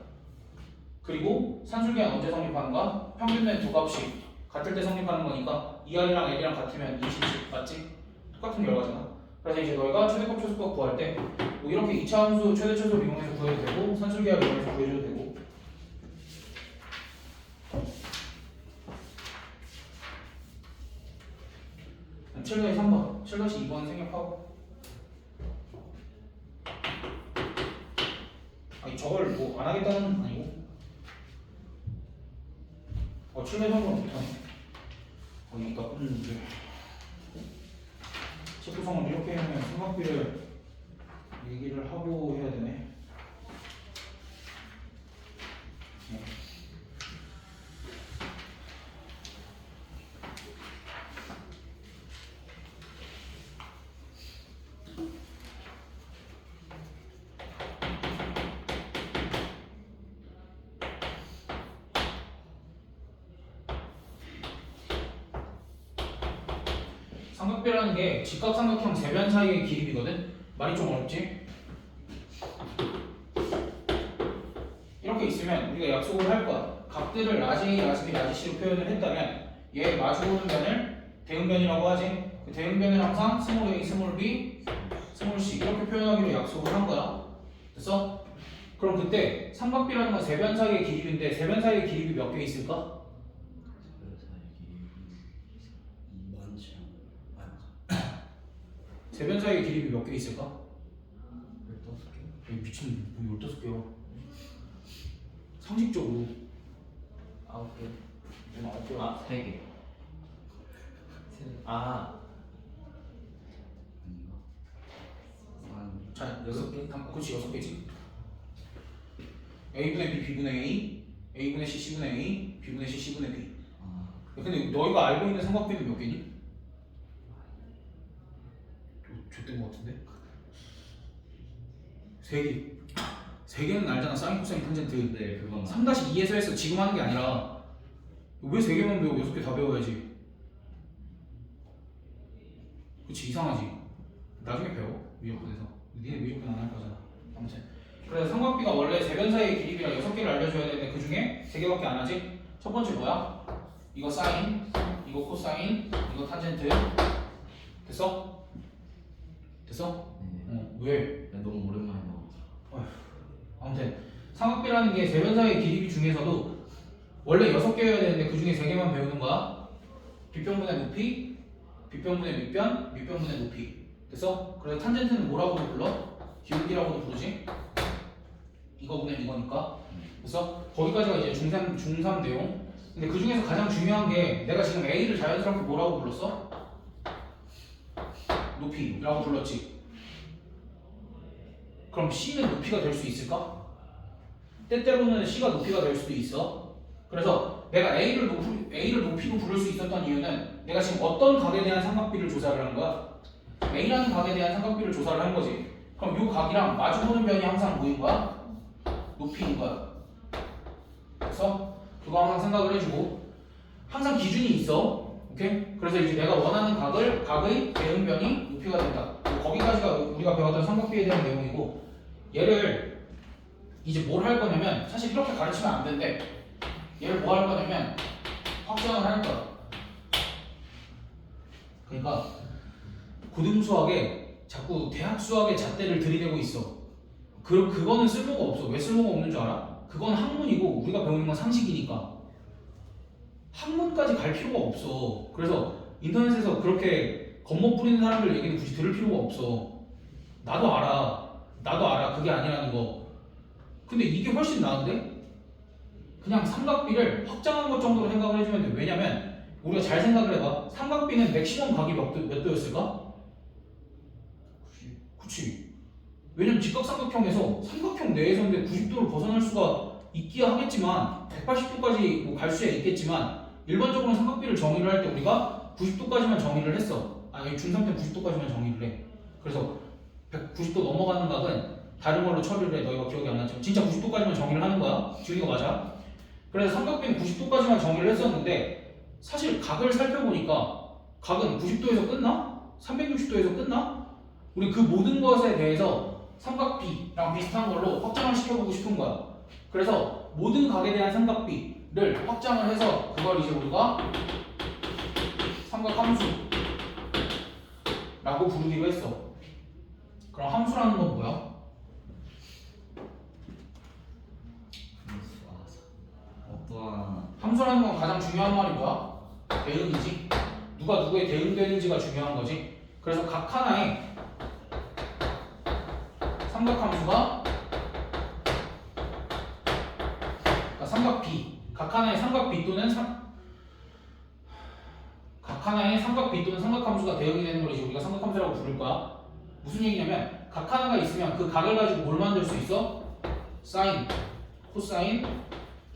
그리고 산술기한 언제 성립하는가? 평균된 두 값이 같을 때 성립하는 거니까 2R이랑 L이랑 같으면 20씩 맞지? 똑같은 결과잖아. 그래서 이제 너희가 최대값 최소값 구할 때 뭐 이렇게 2차 함수 최대 최소를 이용해서 구해도 되고 산술기하를 이용해서 구해줘도 되고. 그럼 7-3번 7-2번 생략하고 아니 저걸 뭐 안 하겠다는 건 아니고 7-3번 못하네. 이 나쁜 문제. 책구성을 이렇게 하면 삼각비를 얘기를 하고 해야 되네. 네. 삼각비라는 게 직각삼각형 세변 사이의 기립이거든. 말이 좀 어렵지? 이렇게 있으면 우리가 약속을 할 거야. 각들을 라지 A, 라지 B, 라지 C로 표현을 했다면 얘 마주보는 변을 대응변이라고 하지. 그 대응변을 항상 스몰 a, 스몰 b, 스몰 c 이렇게 표현하기로 약속을 한 거야. 됐어? 그럼 그때 삼각비라는 건 세 변 사이의 기립인데 세 변 사이의 기립이 몇 개 있을까? 많지 않아. 세 변 사이의 기립이 몇 개 있을까? 15개? 미친 뭐 15개요. 상식적으로 9개? 9개. 아 3개. 아 아닌가? 한 자, 6개? 그렇지 6개지. A분의 B, B분의 A, A분의 C, C분의 A, B분의 C, C분의 B. 아, 근데 너희가 알고 있는 삼각비는 몇 개니? 좆된 것 같은데? 3개. 3개는 알잖아. 사인, 코사인, 탄젠트. 네, 그건 3-2에서 했어. 지금 하는 게 아니라 왜 3개만 배우고 6개 다 배워야지? 그치 이상하지? 나중에 배워. 미적분에서. 니네 미적분 안 할 거잖아. 아무튼 그래서 삼각비가 원래 세 변 사이의 기립이라 6개를 알려줘야 되는데 그 중에 3개밖에 안 하지? 첫 번째 뭐야? 이거 사인, 이거 코사인, 이거 탄젠트. 됐어? 됐어? 네. 왜? 너무 오랜만에 나와서. 아무튼 삼각비라는 게 세 변 사이의 기립이 중에서도 원래 6개여야 되는데 그 중에 3개만 배우는 거야. 빗변분의 높이, 빗변분의 밑변, 밑변분의 높이. 됐어? 그래서 탄젠트는 뭐라고도 불러? 기울기라고도 부르지? 이거분의 이거니까. 그래서 거기까지가 이제 중3 내용. 근데 그 중에서 가장 중요한 게 내가 지금 A를 자연스럽게 뭐라고 불렀어? 높이라고 불렀지. 그럼 C는 높이가 될 수 있을까? 때때로는 C가 높이가 될 수도 있어. 그래서 내가 A를 높이로 부를 수 있었던 이유는 내가 지금 어떤 각에 대한 삼각비를 조사를 한 거야? A라는 각에 대한 삼각비를 조사를 한 거지. 그럼 이 각이랑 마주보는 변이 항상 뭐인 거야? 높이인 거야. 그래서 그거 항상 생각을 해주고 항상 기준이 있어. 오케이? 그래서 이제 내가 원하는 각의 대응변이 높이가 된다. 거기까지가 우리가 배웠던 삼각비에 대한 내용이고 얘를 이제 뭘 할 거냐면 사실 이렇게 가르치면 안 된대. 얘를 뭐 할 거냐면 확장을 할 거야. 그러니까 고등수학에 자꾸 대학 수학의 잣대를 들이대고 있어. 그거는 쓸모가 없어. 왜 쓸모가 없는 줄 알아? 그건 학문이고 우리가 배우는 건 상식이니까 학문까지 갈 필요가 없어. 그래서 인터넷에서 그렇게 겉멋 부리는 사람들 얘기는 굳이 들을 필요가 없어. 나도 알아. 그게 아니라는 거. 근데 이게 훨씬 나은데? 그냥 삼각비를 확장한 것 정도로 생각을 해주면 돼. 왜냐면 우리가 잘 생각을 해봐. 삼각비는 맥시멈 각이 몇 도였을까? 그치. 왜냐면 직각삼각형에서 삼각형 내에서인데 90도를 벗어날 수가 있기야 하겠지만 180도까지 뭐 갈 수야 있겠지만 일반적으로 삼각비를 정의를 할 때 우리가 90도까지만 정의를 했어. 아니 중3 때 90도까지만 정의를 해. 그래서 190도 넘어가는 각은 다른 걸로 처리를 해. 너희가 기억이 안 나지만 진짜 90도까지만 정의를 하는 거야. 지우이가 맞아. 그래서 삼각비는 90도까지만 정의를 했었는데 사실 각을 살펴보니까 각은 90도에서 끝나? 360도에서 끝나? 우리 그 모든 것에 대해서 삼각비랑 비슷한 걸로 확장을 시켜보고 싶은 거야. 그래서 모든 각에 대한 삼각비를 확장을 해서 그걸 이제 우리가 삼각함수라고 부르기로 했어. 그럼 함수라는 건 뭐야? 어떠한 함수라는 건 가장 중요한 말이 뭐야? 대응이지. 누가 누구의 대응되는지가 중요한 거지. 그래서 각 하나의 삼각함수가 그러니까 삼각비, 각 하나의 삼각비 또는 각 하나의 삼각비 또는 삼각함수가 대응이 되는 걸 이제 우리가 삼각함수라고 부를 거야. 무슨 얘기냐면 각 하나가 있으면 그 각을 가지고 뭘 만들 수 있어? 사인, 코사인,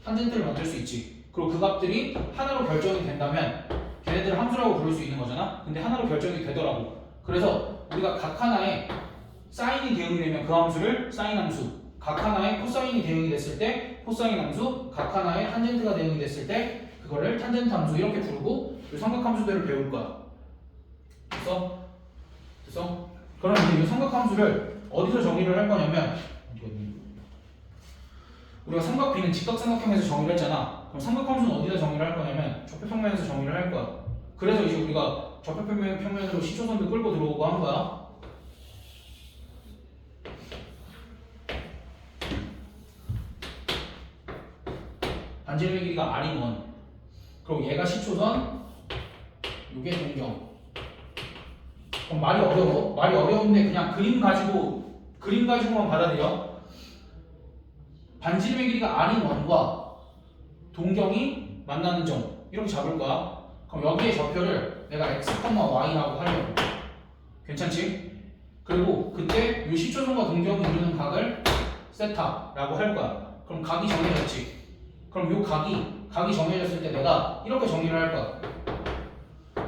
탄젠트를 만들 수 있지. 그리고 그 값들이 하나로 결정이 된다면 걔네들을 함수라고 부를 수 있는 거잖아. 근데 하나로 결정이 되더라고. 그래서 우리가 각 하나의 사인이 대응이 되면 그 함수를 사인 함수, 각 하나의 코사인이 대응이 됐을 때 코사인 함수, 각 하나의 탄젠트가 대응이 됐을 때 그거를 탄젠트 함수 이렇게 부르고 그 삼각함수들을 배울 거야. 됐어? 그럼 이제 이 삼각함수를 어디서 정의를 할 거냐면 우리가 삼각 B는 직각삼각형에서 정의를 했잖아. 그럼 삼각함수는 어디다 정의를 할 거냐면 좌표평면에서 정의를 할 거야. 그래서 이제 우리가 좌표평면으로 시초선도 끌고 들어오고 한 거야. 반지름의 길이가 R인 원. 그리고 얘가 시초선, 요게 동경. 그럼 말이 어려워? 말이 어려운데 그냥 그림 가지고만 받아들여. 반지름의 길이가 R인 원과 동경이 만나는 점 이렇게 잡을 거야. 그럼 여기에 좌표를 내가 x, y라고 하려고. 괜찮지? 그리고 그때 요 시초선과 동경이 이루는 각을 세타라고 할 거야. 그럼 각이 정해졌지. 그럼 요 각이 정해졌을 때 내가 이렇게 정리를 할 거야.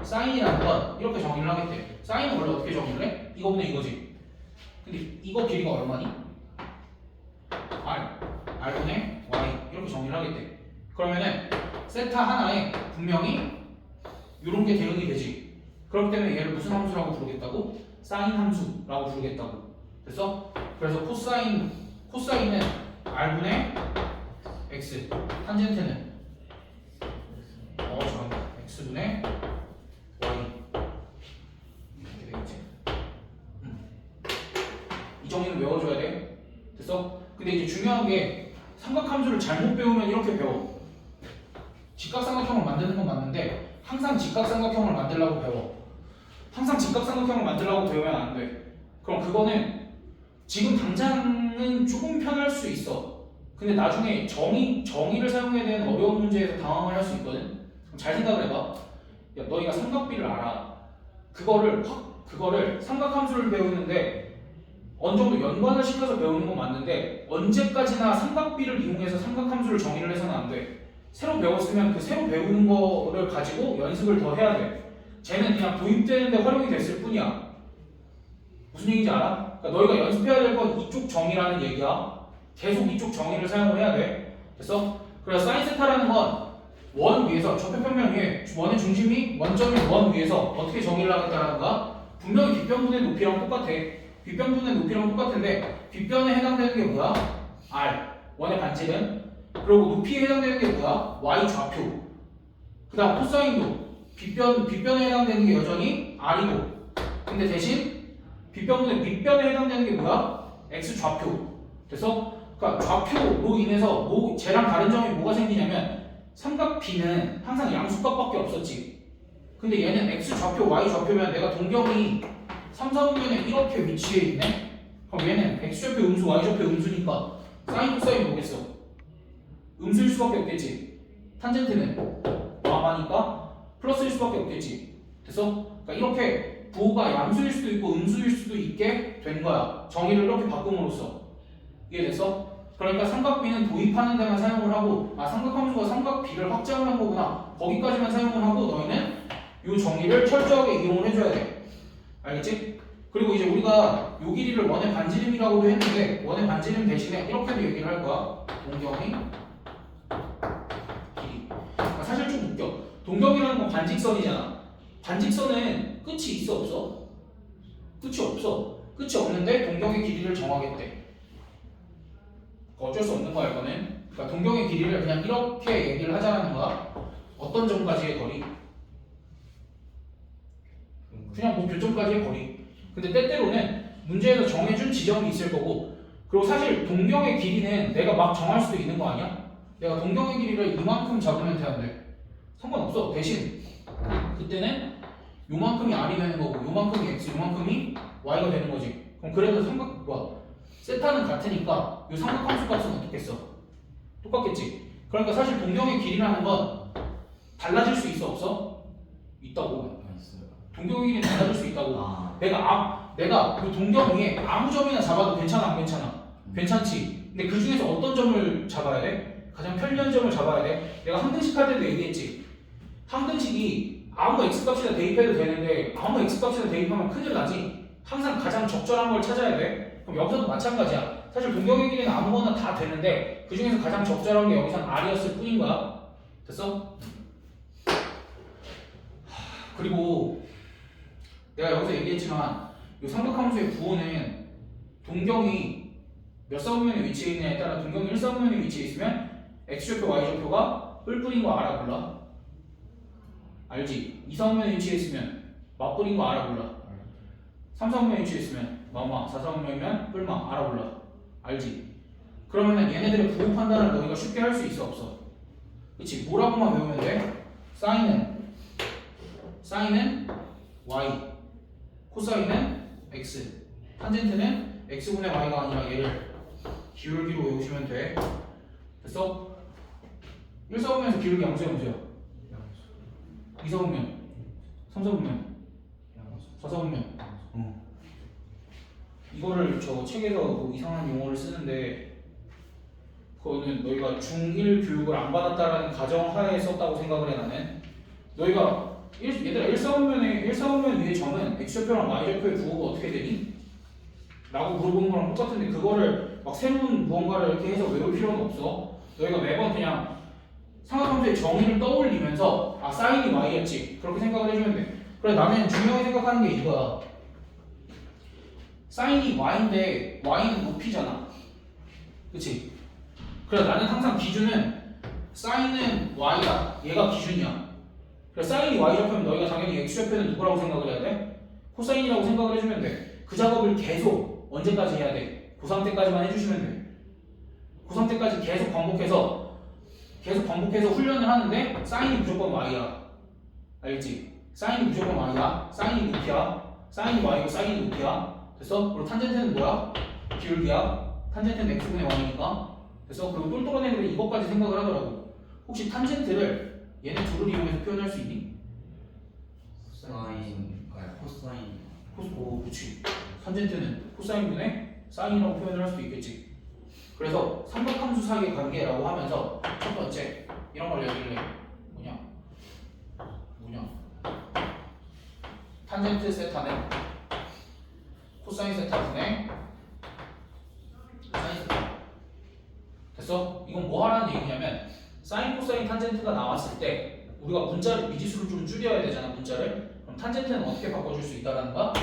사인이라는 건 이렇게 정리를 하겠대. 사인은 원래 어떻게 정리를 해? 이거분의 이거지. 근데 이거 길이가 얼마니? R분의 Y 이렇게 정리를 하겠대. 그러면은 세타 하나에 분명히 이런 게 대응이 되지. 그렇기 때문에 얘를 무슨 함수라고 부르겠다고? 사인 함수라고 부르겠다고. 됐어? 그래서 코사인은 R분의 X, 탄젠트는 좋아. X분의 Y 이렇게 되겠지. 이 정리는 외워줘야 돼. 됐어? 근데 이제 중요한 게 삼각함수를 잘못 배우면 이렇게 배워. 직각삼각형을 만드는 건 맞는데 항상 직각삼각형을 만들려고 배워. 항상 직각삼각형을 만들려고 배우면 안 돼. 그럼 그거는 지금 당장은 조금 편할 수 있어. 근데 나중에 정의를 사용해야 되는 어려운 문제에서 당황을 할 수 있거든. 그럼 잘 생각을 해봐. 야, 너희가 삼각비를 알아. 그거를 삼각함수를 배우는데 어느 정도 연관을 시켜서 배우는 건 맞는데 언제까지나 삼각비를 이용해서 삼각함수를 정의를 해서는 안 돼. 새로 배웠으면 그 새로 배우는 거를 가지고 연습을 더 해야 돼. 쟤는 그냥 도입되는데 활용이 됐을 뿐이야. 무슨 얘기인지 알아? 그러니까 너희가 연습해야 될 건 이쪽 정의라는 얘기야. 계속 이쪽 정의를 사용을 해야 돼. 됐어? 그래서 사인 세타라는 건 원 위에서 좌표평면 위에 원의 중심이 원점인 원 위에서 어떻게 정의를 하겠다라는 거야? 분명히 빗변분의 높이랑 똑같아. 빗변분의 높이랑 똑같은데 빗변에 해당되는 게 뭐야? R 원의 반지름. 그리고 높이에 해당되는 게 뭐야? Y 좌표. 그 다음 코사인도 빗변에 해당되는 게 여전히 R이고 근데 대신 빗변분의 밑변에 해당되는 게 뭐야? X 좌표. 됐어? 그러니까 좌표로 인해서 쟤랑 다른 점이 뭐가 생기냐면 삼각 B는 항상 양수값밖에 없었지. 근데 얘는 X 좌표, Y 좌표면 내가 동경이 3, 4분면에 이렇게 위치해 있네? 그럼 얘는 X 좌표 음수, Y 좌표 음수니까 사인, 코사인 뭐겠어? 음수일 수밖에 없겠지. 탄젠트는 마마니까 플러스일 수밖에 없겠지. 됐어? 그러니까 이렇게 부호가 양수일 수도 있고 음수일 수도 있게 된 거야. 정의를 이렇게 바꿈으로써. 이해됐어? 그러니까 삼각 B는 도입하는 데만 사용을 하고 삼각함수가 삼각 B를 확장을 한 거구나. 거기까지만 사용을 하고 너희는 이 정의를 철저하게 이용을 해줘야 돼. 알겠지? 그리고 이제 우리가 요 길이를 원의 반지름이라고도 했는데 원의 반지름 대신에 이렇게도 얘기를 할 거야. 동경의 길이. 그러니까 사실 좀 웃겨. 동경이라는 건 반직선이잖아. 반직선은 끝이 있어 없어? 끝이 없어. 끝이 없는데 동경의 길이를 정하겠대. 어쩔 수 없는 거야 이거는. 그러니까 동경의 길이를 그냥 이렇게 얘기를 하자는 거야. 어떤 점까지의 거리? 그냥 뭐 교점까지의 거리. 근데 때때로는 문제에서 정해준 지점이 있을 거고 그리고 사실 동경의 길이는 내가 막 정할 수도 있는 거 아니야? 내가 동경의 길이를 이만큼 잡으면 되는데 상관없어. 대신 그때는 요만큼이 R이 되는 거고 요만큼이 X, 요만큼이 Y가 되는 거지. 그럼 그래도 세타는 같으니까 이 삼각함수 값은 어떻겠어? 똑같겠지. 그러니까 사실 동경의 길이라는 건 달라질 수 있어 없어? 있다고. 있어요. 동경의 길이는 달라질 수 있다고. 내가 그 동경 위에 아무 점이나 잡아도 괜찮아 안 괜찮아? 괜찮지. 근데 그 중에서 어떤 점을 잡아야 돼? 가장 편리한 점을 잡아야 돼. 내가 항등식 할 때도 얘기했지. 항등식이 아무 x값이나 대입해도 되는데 아무 x값이나 대입하면 큰일 나지. 항상 가장 적절한 걸 찾아야 돼. 그럼 여기서도 마찬가지야. 사실 동경의 길이는 아무거나 다 되는데 그 중에서 가장 적절한 게 여기선 R이었을 뿐인 거야. 됐어? 그리고 내가 여기서 얘기했지만 이 삼각함수의 부호는 동경이 몇 사분면에 위치해 있느냐에 따라 동경이 1사분면에 위치해 있으면 x좌표 y좌표가 뿔뿔인 거 알아 몰라? 알지? 2사분면에 위치해 있으면 맞뿔인 거 알아 몰라? 3사분면에 위치해 있으면 마마, 4사분면이면 뿔마 알아 몰라? 알지? 그러면은 얘네들의 부호 판단을 너희가 쉽게 할 수 있어 없어? 그치? 뭐라고만 외우면 돼? 사인은 y, 코사인은 x, 탄젠트는 x분의 y가 아니라 얘를 기울기로 외우시면 돼. 됐어? 1사분면에서 기울기 양수야 무수야? 2사분면, 3사분면, 4사분면. 이거를 저 책에서 뭐 이상한 용어를 쓰는데 그거는 너희가 중1 교육을 안 받았다라는 가정하에 썼다고 생각을 해 나는. 너희가 얘들아 1사분면 위의 점은 x좌표랑 y좌표의 부호가 어떻게 되니? 라고 물어보는 거랑 똑같은데 그거를 막 새로운 무언가를 이렇게 해서 외울 필요는 없어. 너희가 매번 그냥 삼각함수의 정의를 떠올리면서 아 사인이 y였지 그렇게 생각을 해주면 돼. 그래 나는 중요하게 생각하는 게 이거야. 사인이 y인데 y는 높이잖아. 그치? 그래 나는 항상 기준은 사인은 y다. 얘가 기준이야. 그래 사인이 y좌표면 너희가 당연히 x좌표는 누구라고 생각을 해야 돼? 코사인이라고 생각을 해주면 돼. 그 작업을 계속 언제까지 해야 돼? 고3 때까지만 해주시면 돼. 고3 때까지 계속 반복해서 훈련을 하는데 사인이 무조건 y야. 알겠지? 사인이 무조건 y야. 사인이 높이야. 사인이 y고 사인이 높이야. 됐어? 그리고 탄젠트는 뭐야? 기울기야. 탄젠트는 x분의 y니까. 됐어? 그리고 똘똘한 애들은 이것까지 생각을 하더라고. 혹시 탄젠트를 얘네 둘을 이용해서 표현할 수 있니? 사인, 코사인. 오, 그치. 탄젠트는 코사인분의 사인이라고 표현을 할 수도 있겠지. 그래서 삼각함수 사이의 관계라고 하면서 첫 번째 이런 걸 얘기를 해. 뭐냐? 탄젠트 세타는 코사인 세타분의 사인 세타. 됐어? 이건 뭐 하라는 얘기냐면 사인, 코사인, 탄젠트가 나왔을 때 우리가 문자를 미지수를 좀 줄여야 되잖아. 문자를. 그럼 탄젠트는 어떻게 바꿔줄 수 있다라는 거야?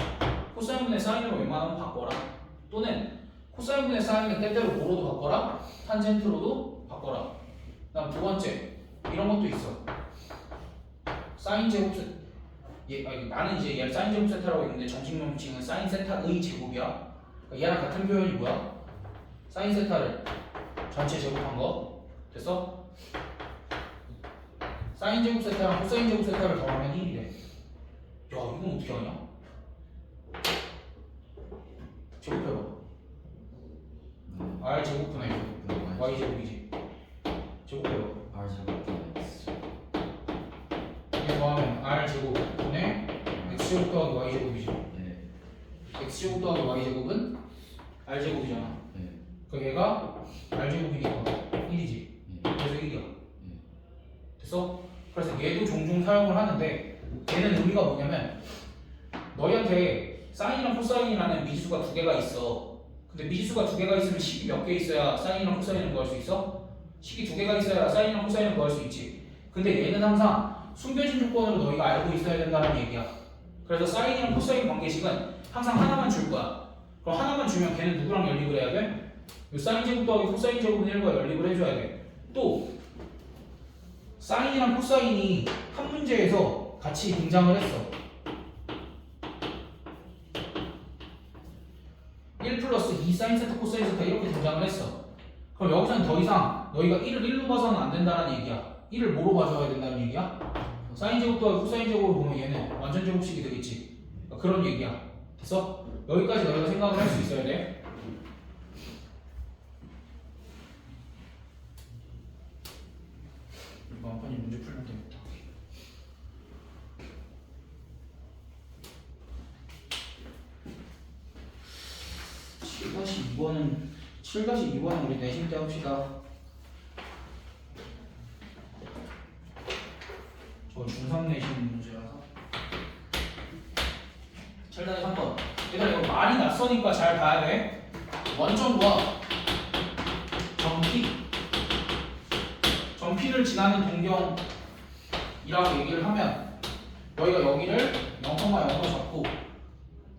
코사인분의 사인으로 웬만하면 바꿔라. 또는 코사인분의 사인은 때때로 뭐로도 바꿔라? 탄젠트로도 바꿔라. 그다음 두 번째 이런 것도 있어. 사인 제곱 나는 이제 얘를 사인 제곱 세타라고 했는데 정식 명칭은 사인 세타의 제곱이야. 그러니까 얘랑 같은 표현이 뭐야? 사인 세타를 전체 제곱한 거. 됐어? 사인 제곱 세타랑 코사인 제곱 세타를 더하면 1이 돼. 야 이건 어떻게 하냐? 제곱해봐. r 제곱분의 y 제곱이지. 제곱해봐. R 제곱 X. 이게 더하면 r 제곱분의 x 제곱 더하기 y 제곱이지. 네. x 제곱 더하기 y 제곱은 r 제곱이잖아. 네. 그러니까 얘가 r 제곱이니까 1이지. 네. 그래서 1이야. 네. 됐어? 그래서 얘도 종종 사용을 하는데 얘는 의미가 뭐냐면 너희한테 사인이랑 코사인이라는 미지수가 두 개가 있어. 근데 미지수가 두 개가 있으면 식이 몇 개 있어야 사인이랑 코사인을 구할 수 있어? 식이 두 개가 있어야 사인이랑 코사인을 구할 수 있지. 근데 얘는 항상 숨겨진 조건으로 너희가 알고 있어야 된다는 얘기야. 그래서 사인이랑 코사인 관계식은 항상 하나만 줄 거야. 그럼 하나만 주면 걔는 누구랑 연립을 해야 돼? 사인 제곱 더하기 코사인 제곱은 1과 연립을 해줘야 돼. 또 사인이랑 코사인이 한 문제에서 같이 등장을 했어. 1 플러스 2 사인 세타 코사인 세타 이렇게 등장을 했어. 그럼 여기서는 더 이상 너희가 1을 1로 봐서는 안 된다는 얘기야. 1을 뭐로 봐줘야 된다는 얘기야? 사인 제곱 더하기 코사인 제곱을 보면 얘는 완전 제곱식이 되겠지. 그러니까 그런 얘기야. 됐어? 여기까지 너희가 생각을 할 수 있어야 돼. 이거 한 판이 문제 풀면 되겠다. (7-2번은) 7-2번은 우리 내신 때 합시다. 저 중3 내신 문제라서 7-3번. 얘들아 이거 말이 낯서니까 잘 봐야 돼. 원점과 점P를 지나는 동경이라고 얘기를 하면 너희가 여기를 0,0로 잡고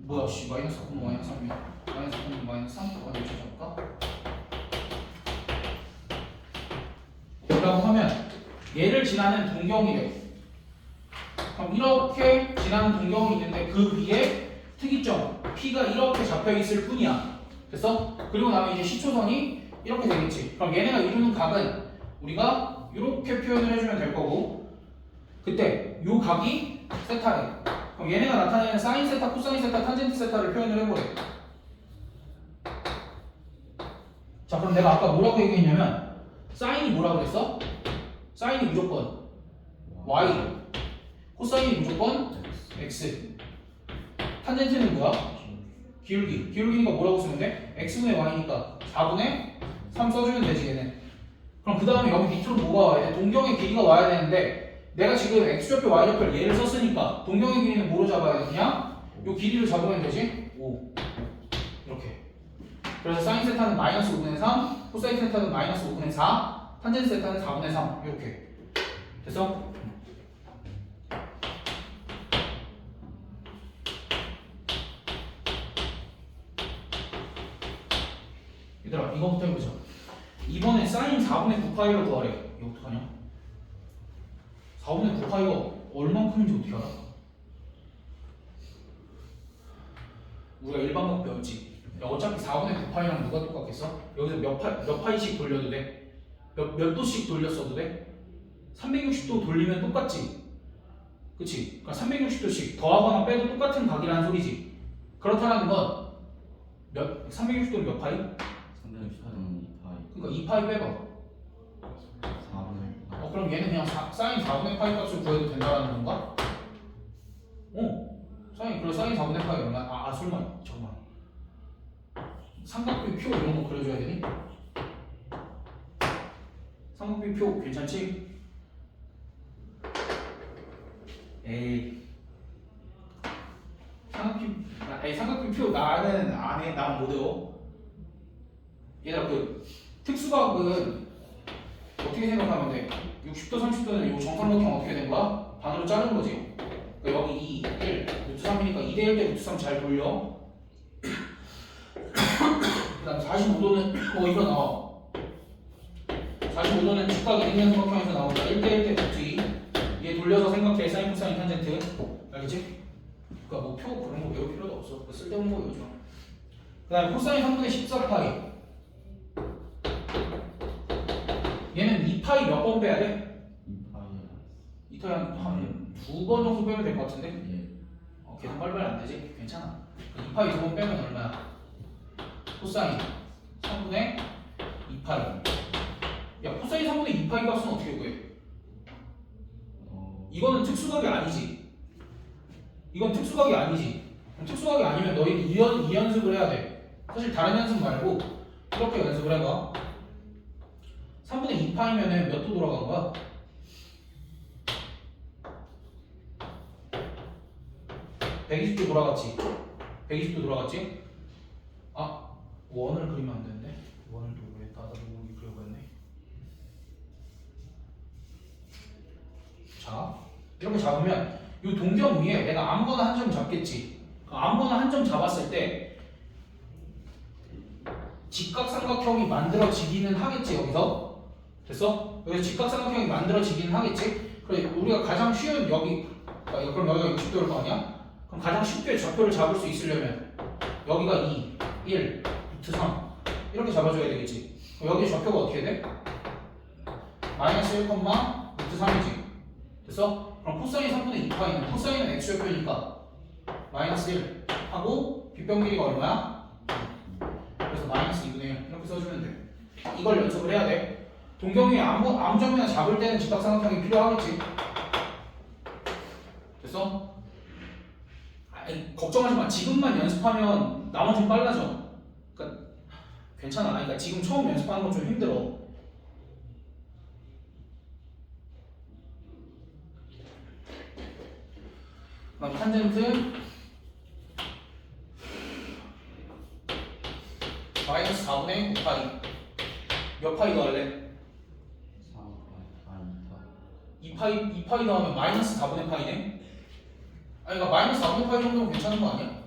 뭐야 씨 마이너스 9 마이너스 3이야. 마이너스 9 마이너스 3 어디 찾아볼까? 뭐라고 하면 얘를 지나는 동경이래. 그럼 이렇게 지나는 동경이 있는데 그 위에 특이점 P가 이렇게 잡혀 있을 뿐이야. 됐어? 그리고 나면 이제 시초선이 이렇게 되겠지. 그럼 얘네가 이루는 각은 우리가 이렇게 표현을 해주면 될 거고, 그때 요 각이 세타래. 그럼 얘네가 나타내는 사인 세타, 코사인 세타, 탄젠트 세타를 표현을 해보래. 자, 그럼 내가 아까 뭐라고 얘기했냐면 사인이 뭐라고 그랬어? 사인이 무조건 y, 코사인이 무조건 x. 탄젠트는 뭐야? 기울기. 기울기니까 뭐라고 쓰면 돼? x분의 y니까 4분의 3 써주면 되지 얘는. 그럼 그 다음에 여기 밑으로 뭐가 와야 돼? 동경의 길이가 와야 되는데 내가 지금 x좌표 y좌표를 얘를 썼으니까 동경의 길이는 뭐로 잡아야 돼? 그냥 요 길이를 잡으면 되지? 5 이렇게. 그래서 사인 세타는 마이너스 5분의 3, 코사인 세타는 마이너스 5분의 4, 탄젠트 세타는 4분의 3 이렇게. 됐어? 얘들아 이거부터 해보자. 이번에 사인 4분의 9파이를 구하래. 이거 어떡하냐? 4분의 9파이가 얼만큼인지 어떻게 알아? 우리가 일반각 배웠지. 야, 어차피 4분의 9파이랑 누가 똑같겠어? 여기서 몇 파이씩 돌려도 돼? 몇 도씩 돌렸어도 돼? 360도 돌리면 똑같지? 그치? 그러니까 360도씩 더하거나 빼도 똑같은 각이라는 소리지. 그렇다는 건 360도는 몇 파이? 360도는 2파이. 그러니까 2파이 빼봐. 4분의 그럼 얘는 그냥 사인 4분의 파이 값을 구해도 된다는 건가? 그래 사인 4분의 파이 얼마? 설마 잠깐만. 삼각비 표 이런 거 그려줘야 되니? 삼각비 표 괜찮지? 에이 삼각비 표 나는 안 해. 난 못 외워. 얘들아 그 특수각은 어떻게 생각하면 돼? 60도 30도는 이 정삼각형 어떻게 된 거야? 반으로 자른 거지. 그러니까 여기 2, 1, 루트 3이니까 2대 1 대 루트 3 잘 돌려. 그 다음 45도는 이거 나와. 45도는 직각 2등변 삼각형에서 나오니까 1대 1 대 루트 2. 얘 돌려서 생각해. 사인, 코사인, 탄젠트. 알겠지? 그러니까 뭐 표 그런 거 외울 필요도 없어. 쓸데없는 거 외우지 마. 그 다음에 코사인 3분의 14파이. 얘는 2파이 몇 번 빼야 돼? 2파이. 2파이 한 2번 정도 빼면 될 것 같은데? 예. 계속 빨리빨리 안 되지? 괜찮아. 2파이 2번 빼면 얼마야? 코사인 3분의 2파이. 야, 코사인 3분의 2파이 값은 어떻게 구해? 이거는 특수각이 아니지. 이건 특수각이 아니지. 그럼 특수각이 아니면 너희 이 연습을 해야 돼. 사실 다른 연습 말고 이렇게 연습을 해봐. 3분의 2파이면은 몇 도 돌아간 거야? 120도 돌아갔지? 120도 돌아갔지? 원을 그리면 안 되는데? 원을 또 왜 나도 모르게 그려고 했네. 자, 이렇게 잡으면 이 동경 위에 내가 아무거나 한 점 잡겠지? 아무거나 한 점 잡았을 때 직각삼각형이 만들어지기는 하겠지, 여기서? 됐어? 여기서 직각삼각형이 만들어지기는 하겠지? 그래, 우리가 가장 쉬운 그럼 여기가 60도일 거 아니야? 그럼 가장 쉽게 좌표를 잡을 수 있으려면 여기가 2, 1, 루트 3 이렇게 잡아줘야 되겠지? 그럼 여기 좌표가 어떻게 돼? 마이너스 1, 루트 3이지? 됐어? 그럼 코사인 3분의 2파이는 코사인은 x좌표니까 마이너스 1 하고 빗변 길이가 얼마야? 그래서 마이너스 2분의 1 이렇게 써주면 돼. 이걸 연습을 해야 돼. 동경이 아무 점이나 잡을 때는 직각삼각형이 필요하겠지. 됐어? 걱정하지 마. 지금만 연습하면 나머지는 빨라져. 그러니까 괜찮아. 그러니까 지금 처음 연습하는 건 좀 힘들어. 그다음 탄젠트 마이너스 4분의 9파이. 몇 파이 더할래? 2파이 더하면 마이너스 4분의 파이네? 그러니까 마이너스 4분의 파이 정도면 괜찮은 거 아니야?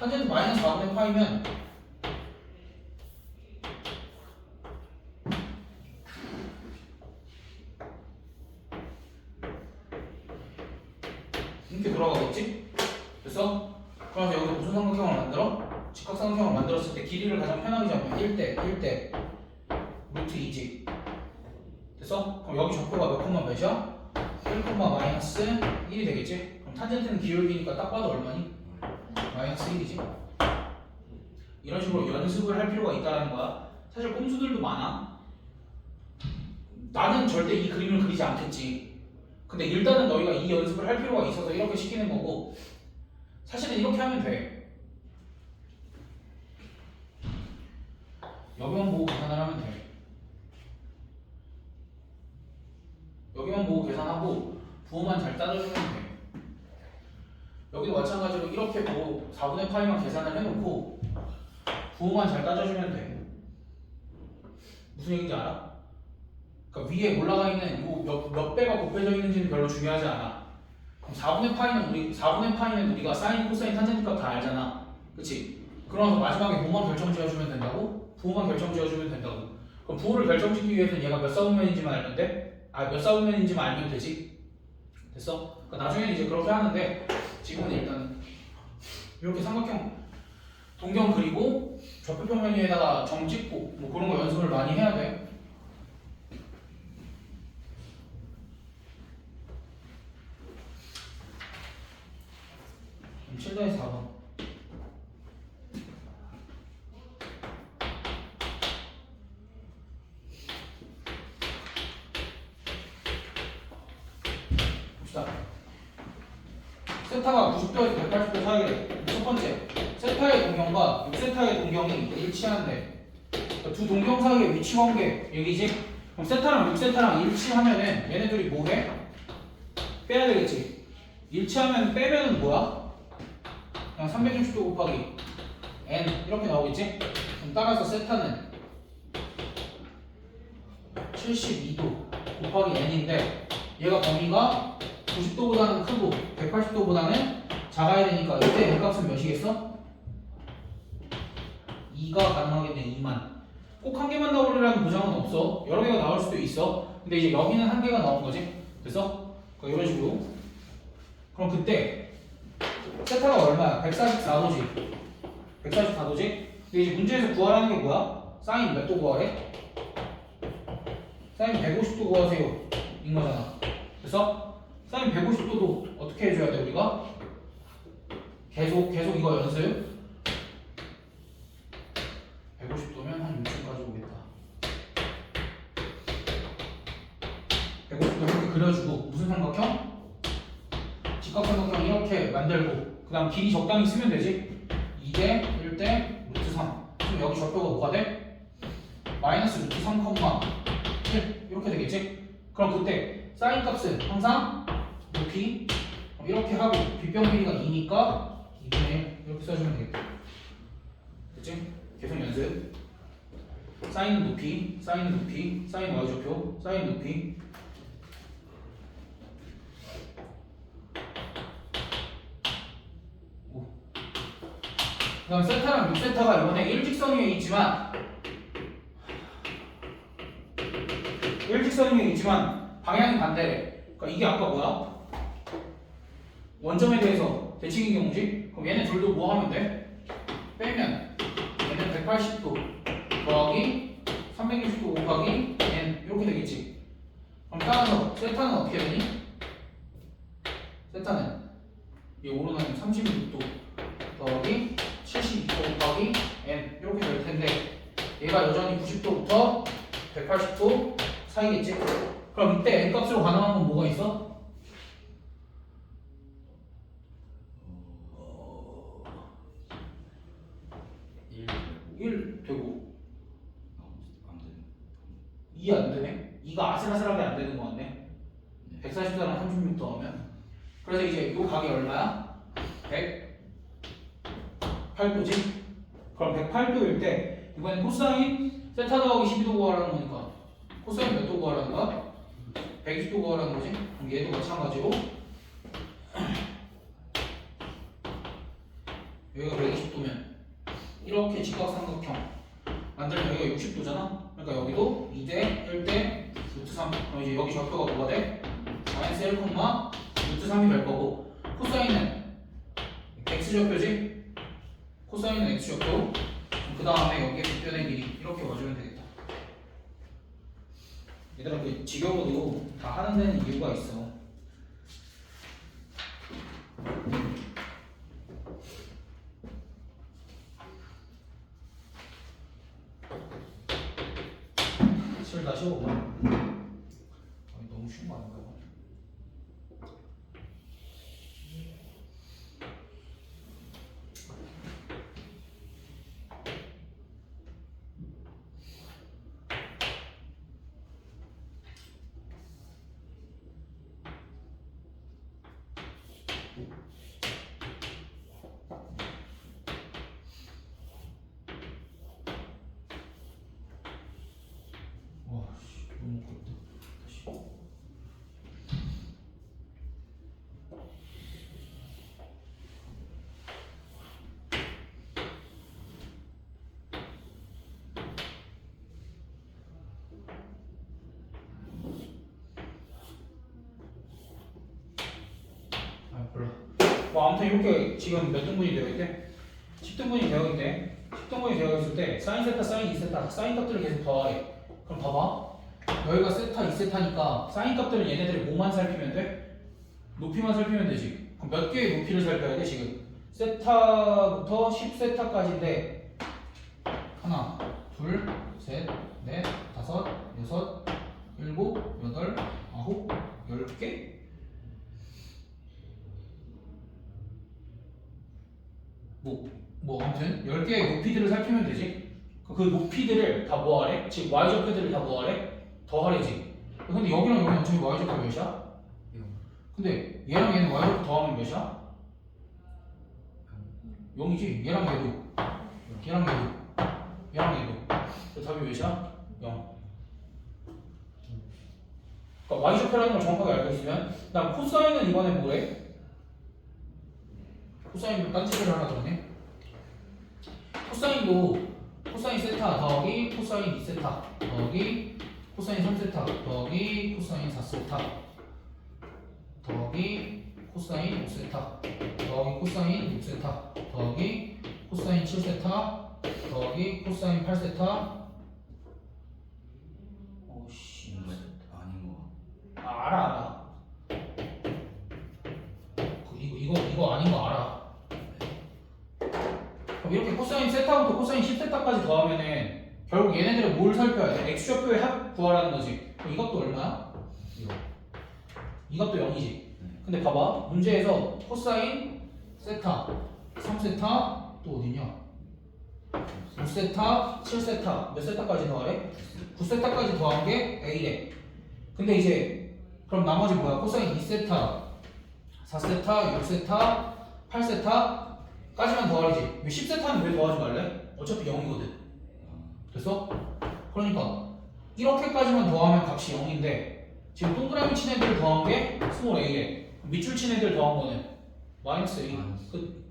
탄젠트 마이너스 4분의 파이면 이렇게 돌아가겠지? 됐어? 그래서 여기서 무슨 삼각형을 만들어? 직각삼각형을 만들었을 때 길이를 가장 편하게 잡으면 1대 루트 2지. 됐어? 그럼 여기 좌표가 몇 콤마 몇이야? 1 마이너스 1이 되겠지? 그럼 탄젠트는 기울기니까 딱 봐도 얼마니? 마이너스 1이지. 이런 식으로 연습을 할 필요가 있다는 거야. 사실 꼼수들도 많아. 나는 절대 이 그림을 그리지 않겠지. 근데 일단은 너희가 이 연습을 할 필요가 있어서 이렇게 시키는 거고, 사실은 이렇게 하면 돼. 여기만 보고 계산을 하면 돼. 여기만 보고 계산하고 부호만 잘 따져주면 돼. 여기도 마찬가지로 이렇게 보고 4분의 파이만 계산을 해놓고 부호만 잘 따져주면 돼. 무슨 얘기인지 알아? 그러니까 위에 올라가 있는 몇 배가 곱해져 있는지는 별로 중요하지 않아. 그럼 4분의 파이는 우리가 사인, 코사인, 탄젠트 값 다 알잖아. 그치? 그러면서 마지막에 뭐만 결정 지어주면 된다고? 부호만 결정 지어주면 된다고. 그럼 부호를 결정 짓기 위해서는 얘가 몇 사분면인지만 알면 돼? 몇 사분면인지만 알면 되지? 됐어? 그러니까 나중에는 이제 그렇게 하는데 지금은 일단 이렇게 삼각형 동경 그리고 좌표평면 위에다가 점 찍고 뭐 그런 거 연습을 많이 해야 돼. 7-4번. 봅시다. 세타가 90도에서 180도 사이래. 첫 번째, 세타의 동경과 6세타의 동경이 일치하는데 두 동경 사이의 위치 관계 여기지? 그럼 세타랑 6세타랑 일치하면은 얘네들이 뭐해? 빼야 되겠지? 일치하면 빼면은 뭐야? 그냥 360도 곱하기 n 이렇게 나오겠지? 그럼 따라서 세타는 72도 곱하기 n인데 얘가 범위가 90도보다는 크고 180도보다는 작아야 되니까 이때 n 값은 몇이겠어? 2가 가능하겠네. 2만. 꼭 한 개만 나오리라는 보장은 없어. 여러 개가 나올 수도 있어. 근데 이제 여기는 한 개가 나온 거지. 됐어? 그러니까 이런 식으로. 그럼 그때 세타가 얼마야? 144도지. 144도지? 근데 이제 문제에서 구하라는 게 뭐야? 사인 몇 도 구하래? 사인 150도 구하세요. 인 거잖아. 됐어? 사인 150도도 어떻게 해줘야 돼 우리가? 계속 이거 연습. 150도면 한 6층까지 오겠다. 150도 이렇게 그려주고 무슨 삼각형? 직각삼각형 이렇게 만들고 그 다음 길이 적당히 쓰면 되지. 2대 1대 루트 3. 그럼 여기 좌표가 뭐가 돼? 마이너스 루트 3, 1 이렇게 되겠지? 그럼 그때 사인 값은 항상 높이 이렇게 하고 빗변 길이가 2니까 2분의 1 이렇게 써주면 되겠다. 됐지? 계속 연습. 사인은 높이, 사인은 높이, 사인 y좌표, 사인 높이. 그 다음 세타랑 6세타가 이번에 일직선 위에 있지만 방향이 반대래. 그러니까 이게 아까 뭐야? 원점에 대해서 대칭인 경우지? 그럼 얘네 둘도 뭐 하면 돼? 빼면 얘는 180도 더하기 360도 곱하기 n 이렇게 되겠지. 그럼 따라서 세타는 어떻게 되니? 세타는 이 오른쪽은 36도 더하기 72도 곱하기 n 이렇게 될 텐데 얘가 여전히 90도부터 180도 사이겠지? 그럼 이때 n 값으로 가능한 건 뭐가 있어? 1 되고 안 되네. 2 안 되네? 2가 아슬아슬하게 안 되는 거 같네. 140도랑 36도 하면 그래서 이제 요 각이 얼마야? 108도지? 그럼 108도일 때 이번엔 코사인 세타 더하기 12도 구하라는 거니까 코사인 몇 도 구하라는 거야? 120도 구하라는 거지? 그럼 얘도 마찬가지로 여기가 120도면 이렇게 직각삼각형 만들면 여기가 60도잖아. 그러니까 여기도 2대 1대 루트 3. 그럼 이제 여기 좌표가 뭐가 돼? 마이너스 1, 루트 3이 될 거고 코사인은 x 좌표지? 코사인은 x 좌표. 그 다음에 여기에 빗변의 길이 이렇게 와주면 되겠다. 얘들아 그 지겨워도 다 하는 데는 이유가 있어. 실 다시 오고 너무 쉬운 거 아닌가? 와, 씨, 너무 컸다. 다시. 아, 몰라. 뭐 아무튼 이렇게 지금 몇 등분이 되어 있대? 10등분이 되어 있대. 10등분이 되어 있을 때 사인 세타, 사인 2세타, 사인 값들을 계속 더하래. 그럼 봐봐. 여기가 세타, 2세타니까 사인 값들은 얘네들이 뭐만 살피면 돼? 높이만 살피면 되지. 그럼 몇 개의 높이를 살펴야 돼 지금? 세타부터 10세타까지인데 하나, 둘, 셋, 넷, 다섯, 여섯, 일곱, 여덟, 아홉, 10개? 뭐 아무튼 10개의 높이들을 살피면 되지. 그 높이들을 다 뭐하래? 즉 y좌표들을 다 뭐하래? 더하래지. 근데 여기랑 여기는 어차피 y좌표 몇이야? 근데 얘랑 얘는 y좌표 더하면 몇이야? 0이지. 얘랑 얘도 얘랑 얘도 얘랑 얘도 그 답이 몇이야? 0. 그러니까 y좌표라는 걸 정확하게 알고 있으면 나 코사인은 이번에 뭐래? 코사인도 딴짓을 하나 그러네. 코사인도 코사인 세타 더하기 코사인 2세타 더하기 코사인 3세타 더하기 코사인 4세타 더하기 코사인 5세타 더하기 코사인 6세타 더하기 코사인 7세타 더하기 코사인 8세타. 오씨 아닌 거. 아, 알아. 이거 아닌 거 알아. 그럼 이렇게 코사인 세타부터 코사인 10세타까지 더하면은 결국 얘네들은 뭘 살펴야 돼? x좌표의 합 구하라는 거지. 그럼 이것도 얼마야? 이것도 0이지. 근데 봐봐. 문제에서 코사인 세타, 3세타 또 어디냐? 5세타, 7세타 몇 세타까지 더하래? 9세타까지 더한 게 A래. 근데 이제 그럼 나머지 뭐야? 코사인 2세타, 4세타, 6세타, 8세타까지만 더하지. 왜 10세타는 왜 더하지 말래? 어차피 0이거든. 됐어? 그러니까 이렇게까지만 더하면 값이 0인데 지금 동그라미 친 애들 더한 게 스몰 a래. 밑줄 친 애들 더한 거는 마이너스 a. 끝.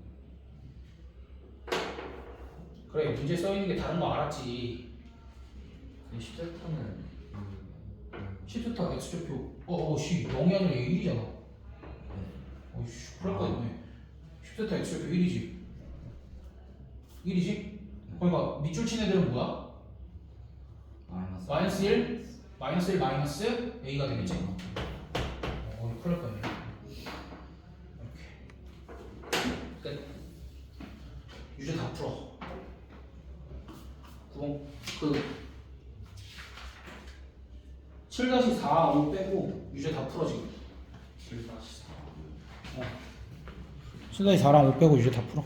그래 문제 써있는 게 다른 거 알았지. 10세타는 10세타 x좌표 씨 0이 아니라 1이잖아. 어이씨 그럴 거 있네. 10세타 x좌표 1이지. 1이지? 그러니까 밑줄 친 애들은 뭐야? 마이너스 1, 마이너스 1, 마이너스 a가 되겠지? 이거 큰일 날 뻔했네. 이렇게 끝. 유제 다 풀어. 구멍 7-4, 5 빼고 유제 다 풀어 지금. 7-4. 7-4랑 5 빼고 유제 다 풀어.